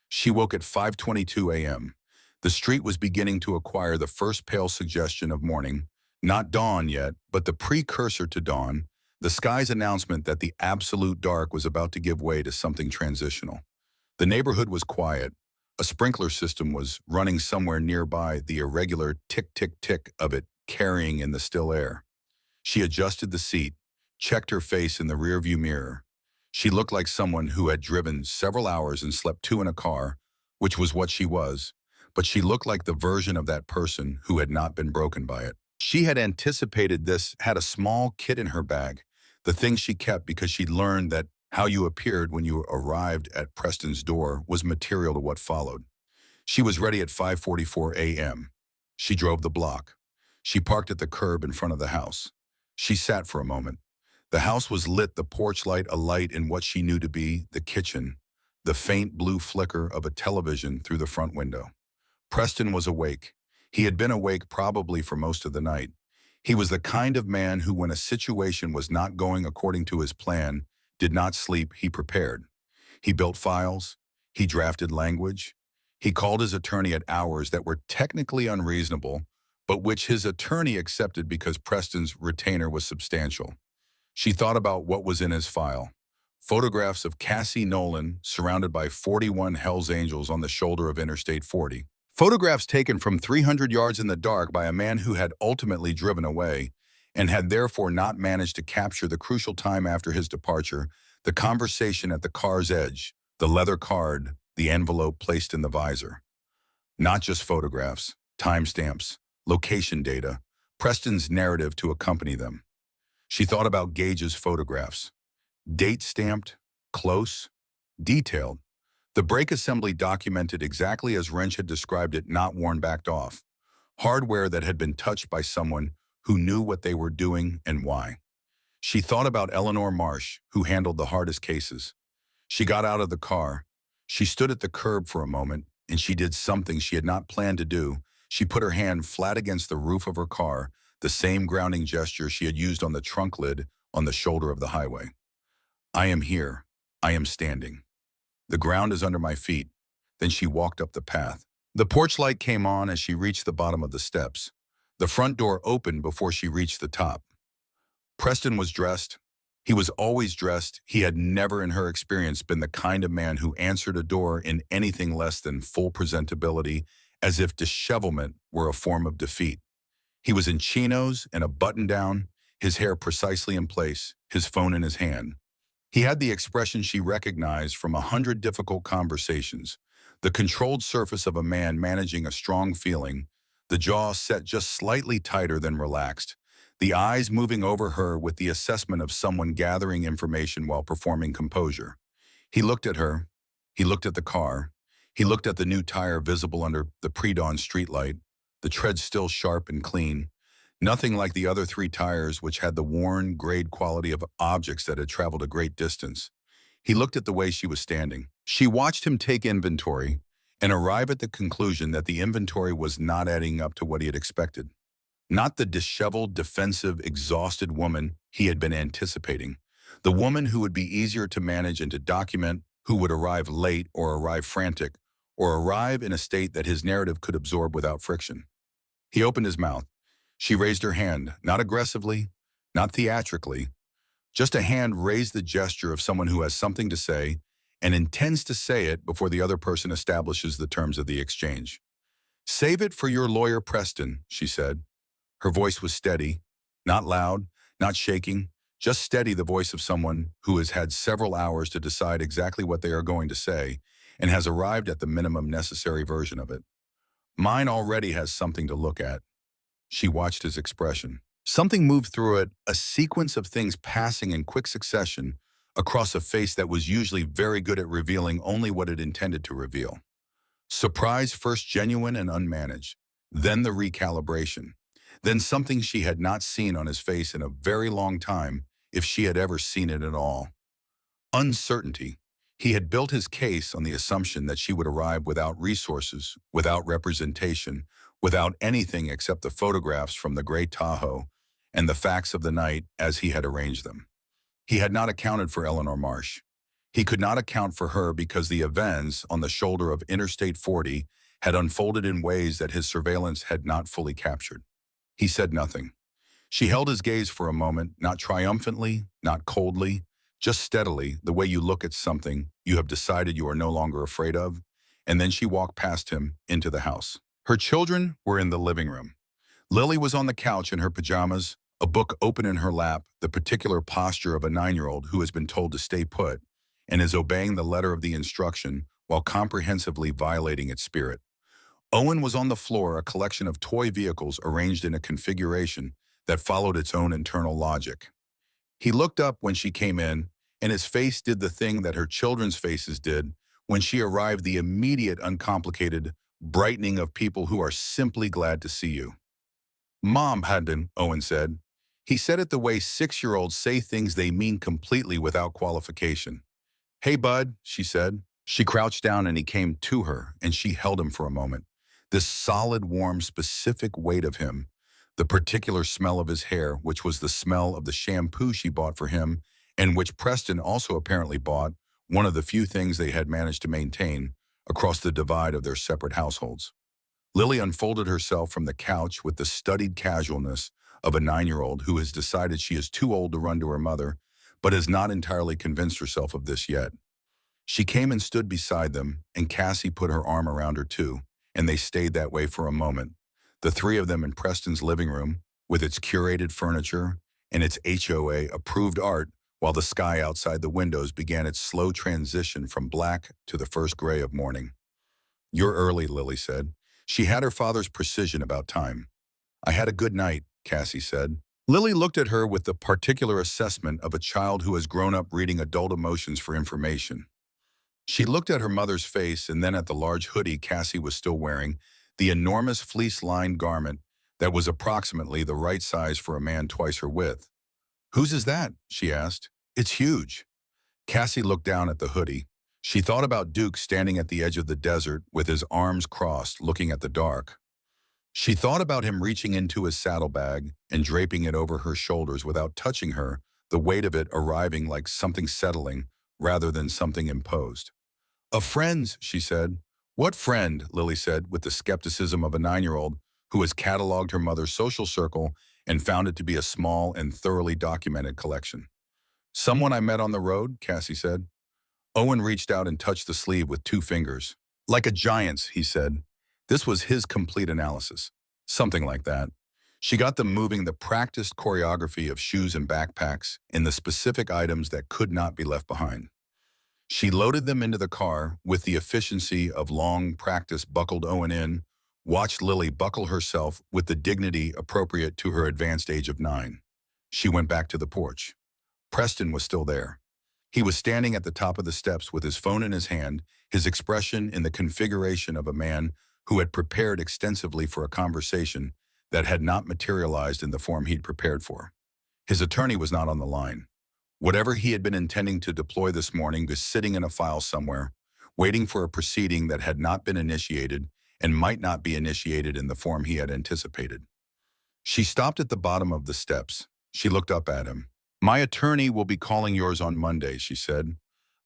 She woke at 5:22 a.m. The street was beginning to acquire the first pale suggestion of morning, not dawn yet, but the precursor to dawn, the sky's announcement that the absolute dark was about to give way to something transitional. The neighborhood was quiet. A sprinkler system was running somewhere nearby, the irregular tick-tick-tick of it carrying in the still air. She adjusted the seat, checked her face in the rearview mirror. She looked like someone who had driven several hours and slept 2 in a car, which was what she was, but she looked like the version of that person who had not been broken by it. She had anticipated this, had a small kit in her bag, the thing she kept because she'd learned that how you appeared when you arrived at Preston's door was material to what followed. She was ready at 5:44 a.m. She drove the block. She parked at the curb in front of the house. She sat for a moment. The house was lit, the porch light alight in what she knew to be the kitchen, the faint blue flicker of a television through the front window. Preston was awake. He had been awake probably for most of the night. He was the kind of man who, when a situation was not going according to his plan, did not sleep, he prepared. He built files. He drafted language. He called his attorney at hours that were technically unreasonable, but which his attorney accepted because Preston's retainer was substantial. She thought about what was in his file. Photographs of Cassie Nolan surrounded by 41 Hells Angels on the shoulder of Interstate 40. Photographs taken from 300 yards in the dark by a man who had ultimately driven away and had therefore not managed to capture the crucial time after his departure, the conversation at the car's edge, the leather card, the envelope placed in the visor. Not just photographs, timestamps, location data, Preston's narrative to accompany them. She thought about Gage's photographs. Date-stamped, close, detailed. The brake assembly documented exactly as Wrench had described it, not worn backed off. Hardware that had been touched by someone who knew what they were doing and why. She thought about Eleanor Marsh, who handled the hardest cases. She got out of the car. She stood at the curb for a moment, and she did something she had not planned to do. She put her hand flat against the roof of her car, the same grounding gesture she had used on the trunk lid on the shoulder of the highway. I am here. I am standing. The ground is under my feet. Then she walked up the path. The porch light came on as she reached the bottom of the steps. The front door opened before she reached the top. Preston was dressed. He was always dressed. He had never in her experience been the kind of man who answered a door in anything less than full presentability, as if dishevelment were a form of defeat. He was in chinos and a button-down, his hair precisely in place, his phone in his hand. He had the expression she recognized from 100 difficult conversations, the controlled surface of a man managing a strong feeling, the jaw set just slightly tighter than relaxed, the eyes moving over her with the assessment of someone gathering information while performing composure. He looked at her. He looked at the car. He looked at the new tire visible under the pre-dawn streetlight, the tread still sharp and clean, nothing like the other 3 tires which had the worn, grayed quality of objects that had traveled a great distance. He looked at the way she was standing. She watched him take inventory and arrive at the conclusion that the inventory was not adding up to what he had expected. Not the disheveled, defensive, exhausted woman he had been anticipating. The woman who would be easier to manage and to document, who would arrive late or arrive frantic, or arrive in a state that his narrative could absorb without friction. He opened his mouth. She raised her hand, not aggressively, not theatrically. Just a hand raised the gesture of someone who has something to say and intends to say it before the other person establishes the terms of the exchange. "Save it for your lawyer, Preston," she said. Her voice was steady, not loud, not shaking, just steady, the voice of someone who has had several hours to decide exactly what they are going to say and has arrived at the minimum necessary version of it. Mine already has something to look at. She watched his expression. Something moved through it, a sequence of things passing in quick succession across a face that was usually very good at revealing only what it intended to reveal. Surprise first genuine and unmanaged, then the recalibration, then something she had not seen on his face in a very long time, if she had ever seen it at all. Uncertainty. He had built his case on the assumption that she would arrive without resources, without representation, without anything except the photographs from the gray Tahoe and the facts of the night as he had arranged them. He had not accounted for Eleanor Marsh. He could not account for her because the events on the shoulder of Interstate 40 had unfolded in ways that his surveillance had not fully captured. He said nothing. She held his gaze for a moment, not triumphantly, not coldly, just steadily, the way you look at something you have decided you are no longer afraid of, and then she walked past him into the house. Her children were in the living room. Lily was on the couch in her pajamas, a book open in her lap, the particular posture of a 9-year-old who has been told to stay put and is obeying the letter of the instruction while comprehensively violating its spirit. Owen was on the floor, a collection of toy vehicles arranged in a configuration that followed its own internal logic. He looked up when she came in, and his face did the thing that her children's faces did when she arrived, the immediate, uncomplicated brightening of people who are simply glad to see you. Mom, Hadden, Owen said. He said it the way 6-year-olds say things they mean completely without qualification. Hey, bud, she said. She crouched down and he came to her, and she held him for a moment. This solid, warm, specific weight of him, the particular smell of his hair, which was the smell of the shampoo she bought for him, and which Preston also apparently bought, one of the few things they had managed to maintain across the divide of their separate households. Lily unfolded herself from the couch with the studied casualness of a 9-year-old who has decided she is too old to run to her mother, but has not entirely convinced herself of this yet. She came and stood beside them, and Cassie put her arm around her too, and they stayed that way for a moment, the three of them in Preston's living room, with its curated furniture and its HOA-approved art, while the sky outside the windows began its slow transition from black to the first gray of morning. You're early, Lily said. She had her father's precision about time. I had a good night, Cassie said. Lily looked at her with the particular assessment of a child who has grown up reading adult emotions for information. She looked at her mother's face and then at the large hoodie Cassie was still wearing, the enormous fleece-lined garment that was approximately the right size for a man twice her width. Whose is that? She asked. It's huge. Cassie looked down at the hoodie. She thought about Duke standing at the edge of the desert with his arms crossed, looking at the dark. She thought about him reaching into his saddlebag and draping it over her shoulders without touching her, the weight of it arriving like something settling rather than something imposed. A friend's, she said. What friend? Lily said, with the skepticism of a 9-year-old who has cataloged her mother's social circle and found it to be a small and thoroughly documented collection. Someone I met on the road, Cassie said. Owen reached out and touched the sleeve with 2 fingers. Like a giant's, he said. This was his complete analysis. Something like that. She got them moving the practiced choreography of shoes and backpacks in the specific items that could not be left behind. She loaded them into the car with the efficiency of long practice, buckled Owen in, watched Lily buckle herself with the dignity appropriate to her advanced age of 9. She went back to the porch. Preston was still there. He was standing at the top of the steps with his phone in his hand, his expression in the configuration of a man who had prepared extensively for a conversation that had not materialized in the form he'd prepared for. His attorney was not on the line. Whatever he had been intending to deploy this morning was sitting in a file somewhere, waiting for a proceeding that had not been initiated and might not be initiated in the form he had anticipated. She stopped at the bottom of the steps. She looked up at him. My attorney will be calling yours on Monday, she said.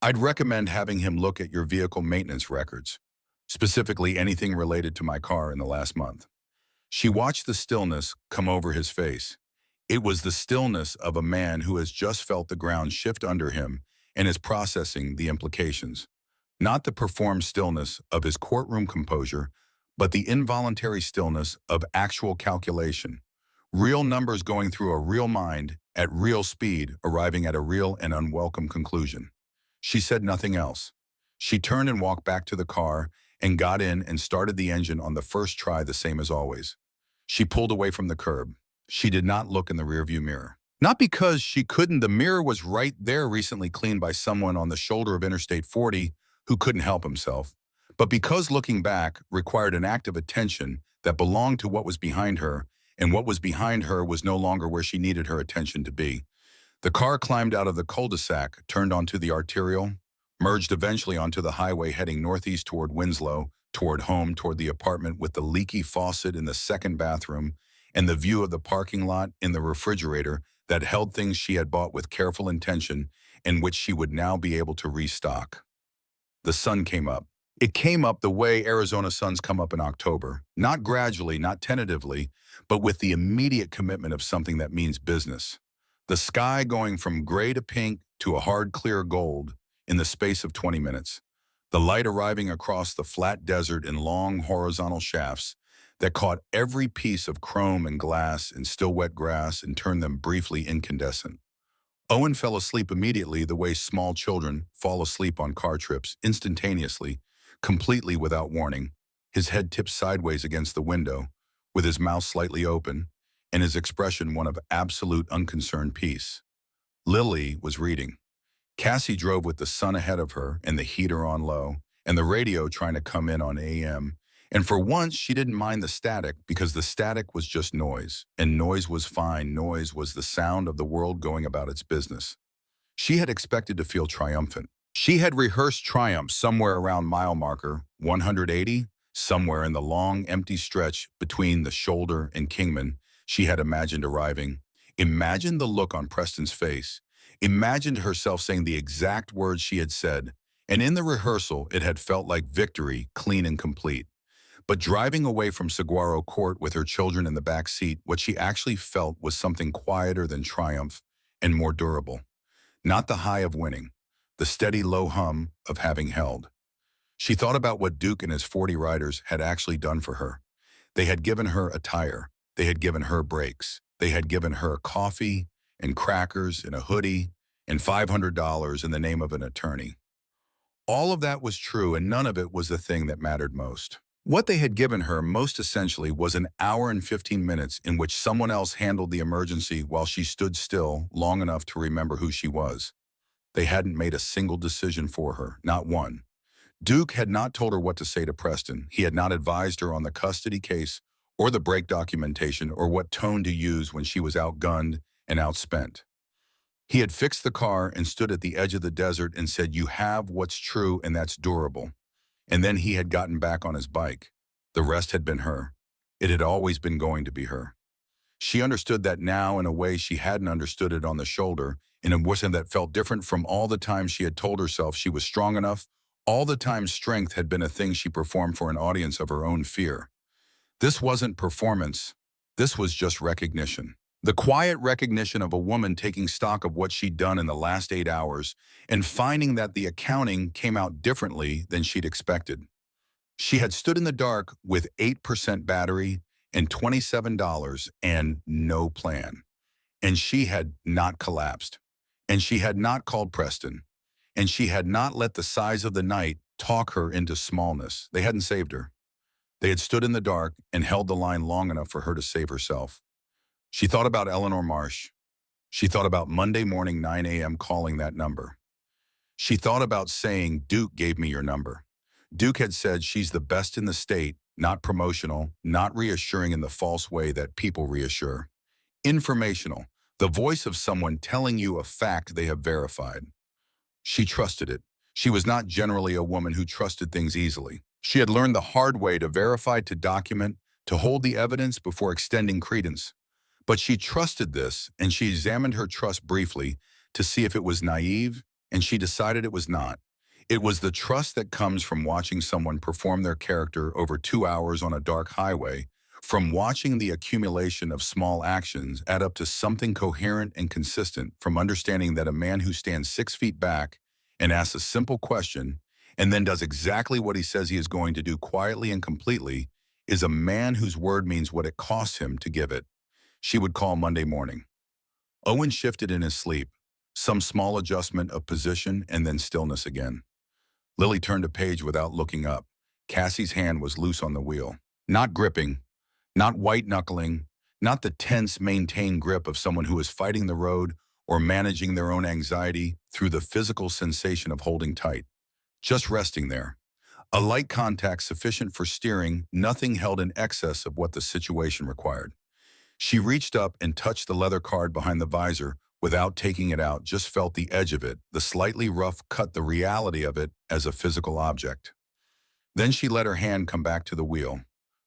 I'd recommend having him look at your vehicle maintenance records, specifically anything related to my car in the last month. She watched the stillness come over his face. It was the stillness of a man who has just felt the ground shift under him and is processing the implications. Not the performed stillness of his courtroom composure, but the involuntary stillness of actual calculation. Real numbers going through a real mind at real speed, arriving at a real and unwelcome conclusion. She said nothing else. She turned and walked back to the car and got in and started the engine on the first try, the same as always. She pulled away from the curb. She did not look in the rearview mirror. Not because she couldn't, the mirror was right there, recently cleaned by someone on the shoulder of Interstate 40 who couldn't help himself, but because looking back required an act of attention that belonged to what was behind her, and what was behind her was no longer where she needed her attention to be. The car climbed out of the cul-de-sac, turned onto the arterial, merged eventually onto the highway heading northeast toward Winslow, toward home, toward the apartment with the leaky faucet in the second bathroom, and the view of the parking lot in the refrigerator that held things she had bought with careful intention and which she would now be able to restock. The sun came up. It came up the way Arizona suns come up in October, not gradually, not tentatively, but with the immediate commitment of something that means business. The sky going from gray to pink to a hard, clear gold in the space of 20 minutes. The light arriving across the flat desert in long horizontal shafts that caught every piece of chrome and glass and still wet grass and turned them briefly incandescent. Owen fell asleep immediately the way small children fall asleep on car trips, instantaneously, completely without warning, his head tipped sideways against the window, with his mouth slightly open, and his expression one of absolute unconcerned peace. Lily was reading. Cassie drove with the sun ahead of her and the heater on low, and the radio trying to come in on AM. And for once, she didn't mind the static because the static was just noise, and noise was fine. Noise was the sound of the world going about its business. She had expected to feel triumphant. She had rehearsed triumph somewhere around mile marker 180, somewhere in the long, empty stretch between the shoulder and Kingman. She had imagined arriving. Imagined the look on Preston's face. Imagined herself saying the exact words she had said. And in the rehearsal, it had felt like victory, clean and complete. But driving away from Saguaro Court with her children in the back seat, what she actually felt was something quieter than triumph and more durable. Not the high of winning, the steady low hum of having held. She thought about what Duke and his 40 riders had actually done for her. They had given her a tire. They had given her brakes. They had given her coffee and crackers and a hoodie and $500 in the name of an attorney. All of that was true, and none of it was the thing that mattered most. What they had given her most essentially was an hour and 15 minutes in which someone else handled the emergency while she stood still long enough to remember who she was. They hadn't made a single decision for her, not one. Duke had not told her what to say to Preston. He had not advised her on the custody case or the brake documentation or what tone to use when she was outgunned and outspent. He had fixed the car and stood at the edge of the desert and said, "You have what's true and that's durable." And then he had gotten back on his bike. The rest had been her. It had always been going to be her. She understood that now in a way she hadn't understood it on the shoulder, in a way that felt different from all the times she had told herself she was strong enough, all the time strength had been a thing she performed for an audience of her own fear. This wasn't performance. This was just recognition. The quiet recognition of a woman taking stock of what she'd done in the last 8 hours and finding that the accounting came out differently than she'd expected. She had stood in the dark with 8% battery and $27 and no plan. And she had not collapsed. And she had not called Preston. And she had not let the size of the night talk her into smallness. They hadn't saved her. They had stood in the dark and held the line long enough for her to save herself. She thought about Eleanor Marsh. She thought about Monday morning 9 a.m. calling that number. She thought about saying, "Duke gave me your number." Duke had said she's the best in the state, not promotional, not reassuring in the false way that people reassure. Informational, the voice of someone telling you a fact they have verified. She trusted it. She was not generally a woman who trusted things easily. She had learned the hard way to verify, to document, to hold the evidence before extending credence. But she trusted this, and she examined her trust briefly to see if it was naive, and she decided it was not. It was the trust that comes from watching someone perform their character over 2 hours on a dark highway, from watching the accumulation of small actions add up to something coherent and consistent, from understanding that a man who stands 6 feet back and asks a simple question and then does exactly what he says he is going to do quietly and completely is a man whose word means what it costs him to give it. She would call Monday morning. Owen shifted in his sleep, some small adjustment of position and then stillness again. Lily turned a page without looking up. Cassie's hand was loose on the wheel. Not gripping, not white-knuckling, not the tense, maintained grip of someone who is fighting the road or managing their own anxiety through the physical sensation of holding tight. Just resting there. A light contact sufficient for steering, nothing held in excess of what the situation required. She reached up and touched the leather card behind the visor without taking it out, just felt the edge of it, the slightly rough cut, the reality of it as a physical object. Then she let her hand come back to the wheel.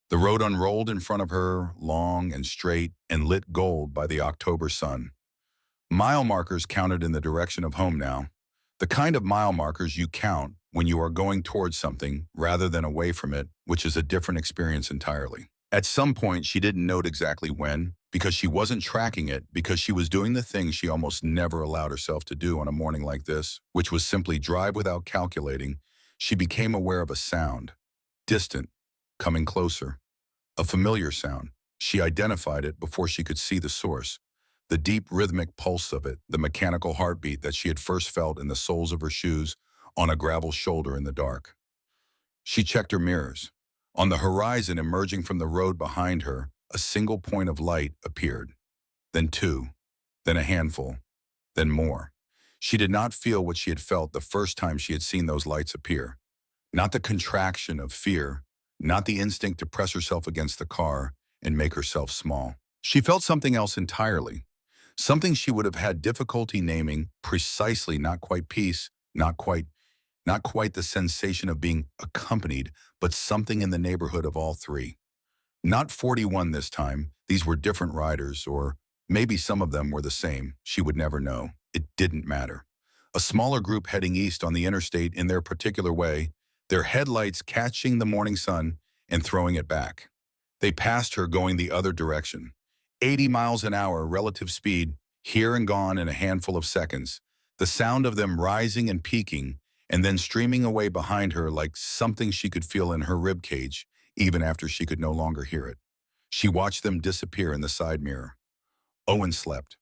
The road unrolled in front of her, long and straight and lit gold by the October sun. Mile markers counted in the direction of home now. The kind of mile markers you count when you are going towards something rather than away from it, which is a different experience entirely. At some point, she didn't note exactly when, because she wasn't tracking it, because she was doing the thing she almost never allowed herself to do on a morning like this, which was simply drive without calculating. She became aware of a sound, distant, coming closer. A familiar sound. She identified it before she could see the source. The deep rhythmic pulse of it, the mechanical heartbeat that she had first felt in the soles of her shoes on a gravel shoulder in the dark. She checked her mirrors. On the horizon emerging from the road behind her, a single point of light appeared. Then two, then a handful, then more. She did not feel what she had felt the first time she had seen those lights appear. Not the contraction of fear, not the instinct to press herself against the car and make herself small. She felt something else entirely. Something she would have had difficulty naming, precisely not quite peace, not quite the sensation of being accompanied, but something in the neighborhood of all three. Not 41 this time. These were different riders, or maybe some of them were the same. She would never know. It didn't matter. A smaller group heading east on the interstate in their particular way, their headlights catching the morning sun and throwing it back. They passed her going the other direction. 80 miles an hour relative speed, here and gone in a handful of seconds. The sound of them rising and peaking, and then streaming away behind her like something she could feel in her rib cage, even after she could no longer hear it. She watched them disappear in the side mirror. Owen slept.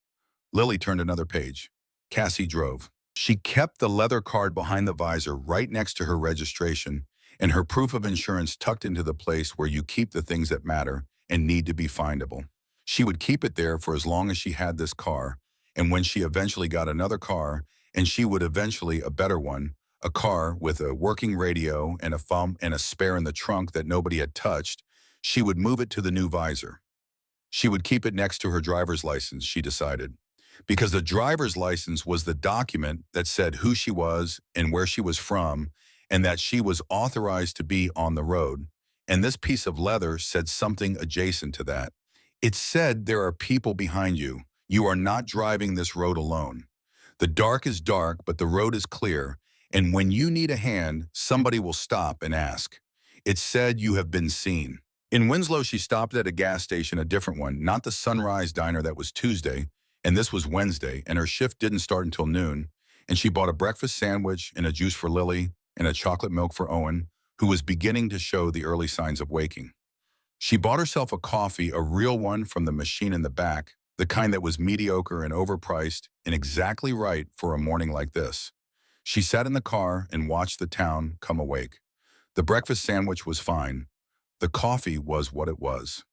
Lily turned another page. Cassie drove. She kept the leather card behind the visor right next to her registration and her proof of insurance tucked into the place where you keep the things that matter and need to be findable. She would keep it there for as long as she had this car, and when she eventually got another car, and she would eventually a better one, a car with a working radio and a thumb and a spare in the trunk that nobody had touched, she would move it to the new visor. She would keep it next to her driver's license, she decided, because the driver's license was the document that said who she was and where she was from and that she was authorized to be on the road. And this piece of leather said something adjacent to that. It said there are people behind you. You are not driving this road alone. The dark is dark, but the road is clear. And when you need a hand, somebody will stop and ask. It said you have been seen. In Winslow, she stopped at a gas station, a different one, not the Sunrise Diner that was Tuesday, and this was Wednesday, and her shift didn't start until noon, and she bought a breakfast sandwich and a juice for Lily and a chocolate milk for Owen, who was beginning to show the early signs of waking. She bought herself a coffee, a real one from the machine in the back, the kind that was mediocre and overpriced and exactly right for a morning like this. She sat in the car and watched the town come awake. The breakfast sandwich was fine. The coffee was what it was.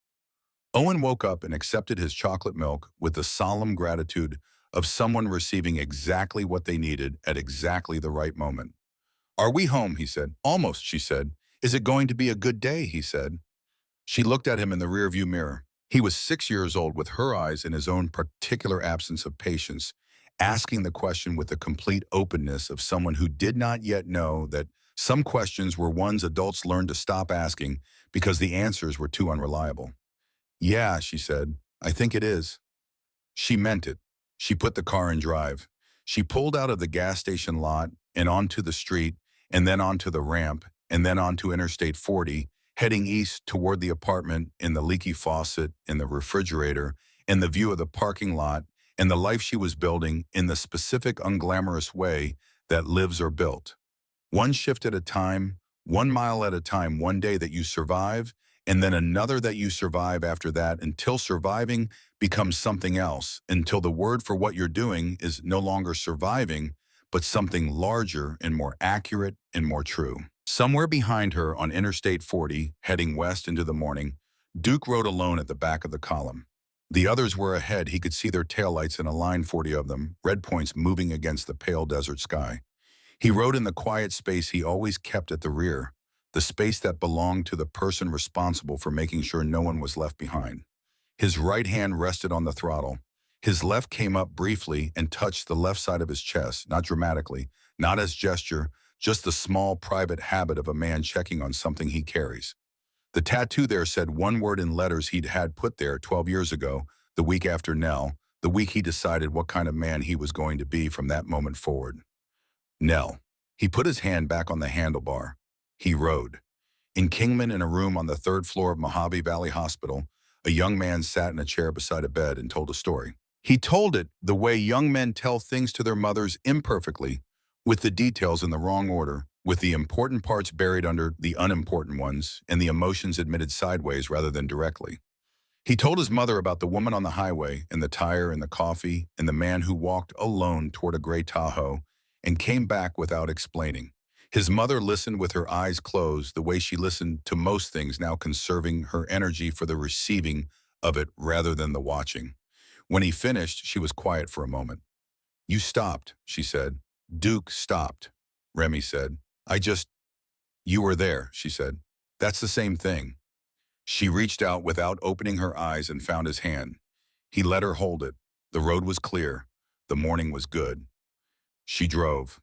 Owen woke up and accepted his chocolate milk with the solemn gratitude of someone receiving exactly what they needed at exactly the right moment. "Are we home?" he said. "Almost," she said. "Is it going to be a good day?" he said. She looked at him in the rearview mirror. He was 6 years old with her eyes and his own particular absence of patience, asking the question with the complete openness of someone who did not yet know that some questions were ones adults learned to stop asking because the answers were too unreliable. "Yeah," she said, "I think it is." She meant it. She put the car in drive. She pulled out of the gas station lot and onto the street and then onto the ramp and then onto Interstate 40, heading east toward the apartment and the leaky faucet and the refrigerator and the view of the parking lot and the life she was building in the specific unglamorous way that lives are built. One shift at a time, 1 mile at a time, one day that you survive, and then another that you survive after that until surviving becomes something else, until the word for what you're doing is no longer surviving, but something larger and more accurate and more true. Somewhere behind her on Interstate 40, heading west into the morning, Duke rode alone at the back of the column. The others were ahead. He could see their taillights in a line, 40 of them, red points moving against the pale desert sky. He rode in the quiet space he always kept at the rear, the space that belonged to the person responsible for making sure no one was left behind. His right hand rested on the throttle. His left came up briefly and touched the left side of his chest, not dramatically, not as gesture, just the small private habit of a man checking on something he carries. The tattoo there said one word in letters he'd had put there 12 years ago, the week after Nell, the week he decided what kind of man he was going to be from that moment forward. Nell. He put his hand back on the handlebar. He rode. In Kingman, in a room on the third floor of Mojave Valley Hospital, a young man sat in a chair beside a bed and told a story. He told it the way young men tell things to their mothers, imperfectly, with the details in the wrong order, with the important parts buried under the unimportant ones, and the emotions admitted sideways rather than directly. He told his mother about the woman on the highway, and the tire, and the coffee, and the man who walked alone toward a gray Tahoe and came back without explaining. His mother listened with her eyes closed, the way she listened to most things, now conserving her energy for the receiving of it rather than the watching. When he finished, she was quiet for a moment. "You stopped," she said. "Duke stopped," Remy said. You were there," she said. "That's the same thing." She reached out without opening her eyes and found his hand. He let her hold it. The road was clear. The morning was good. She drove.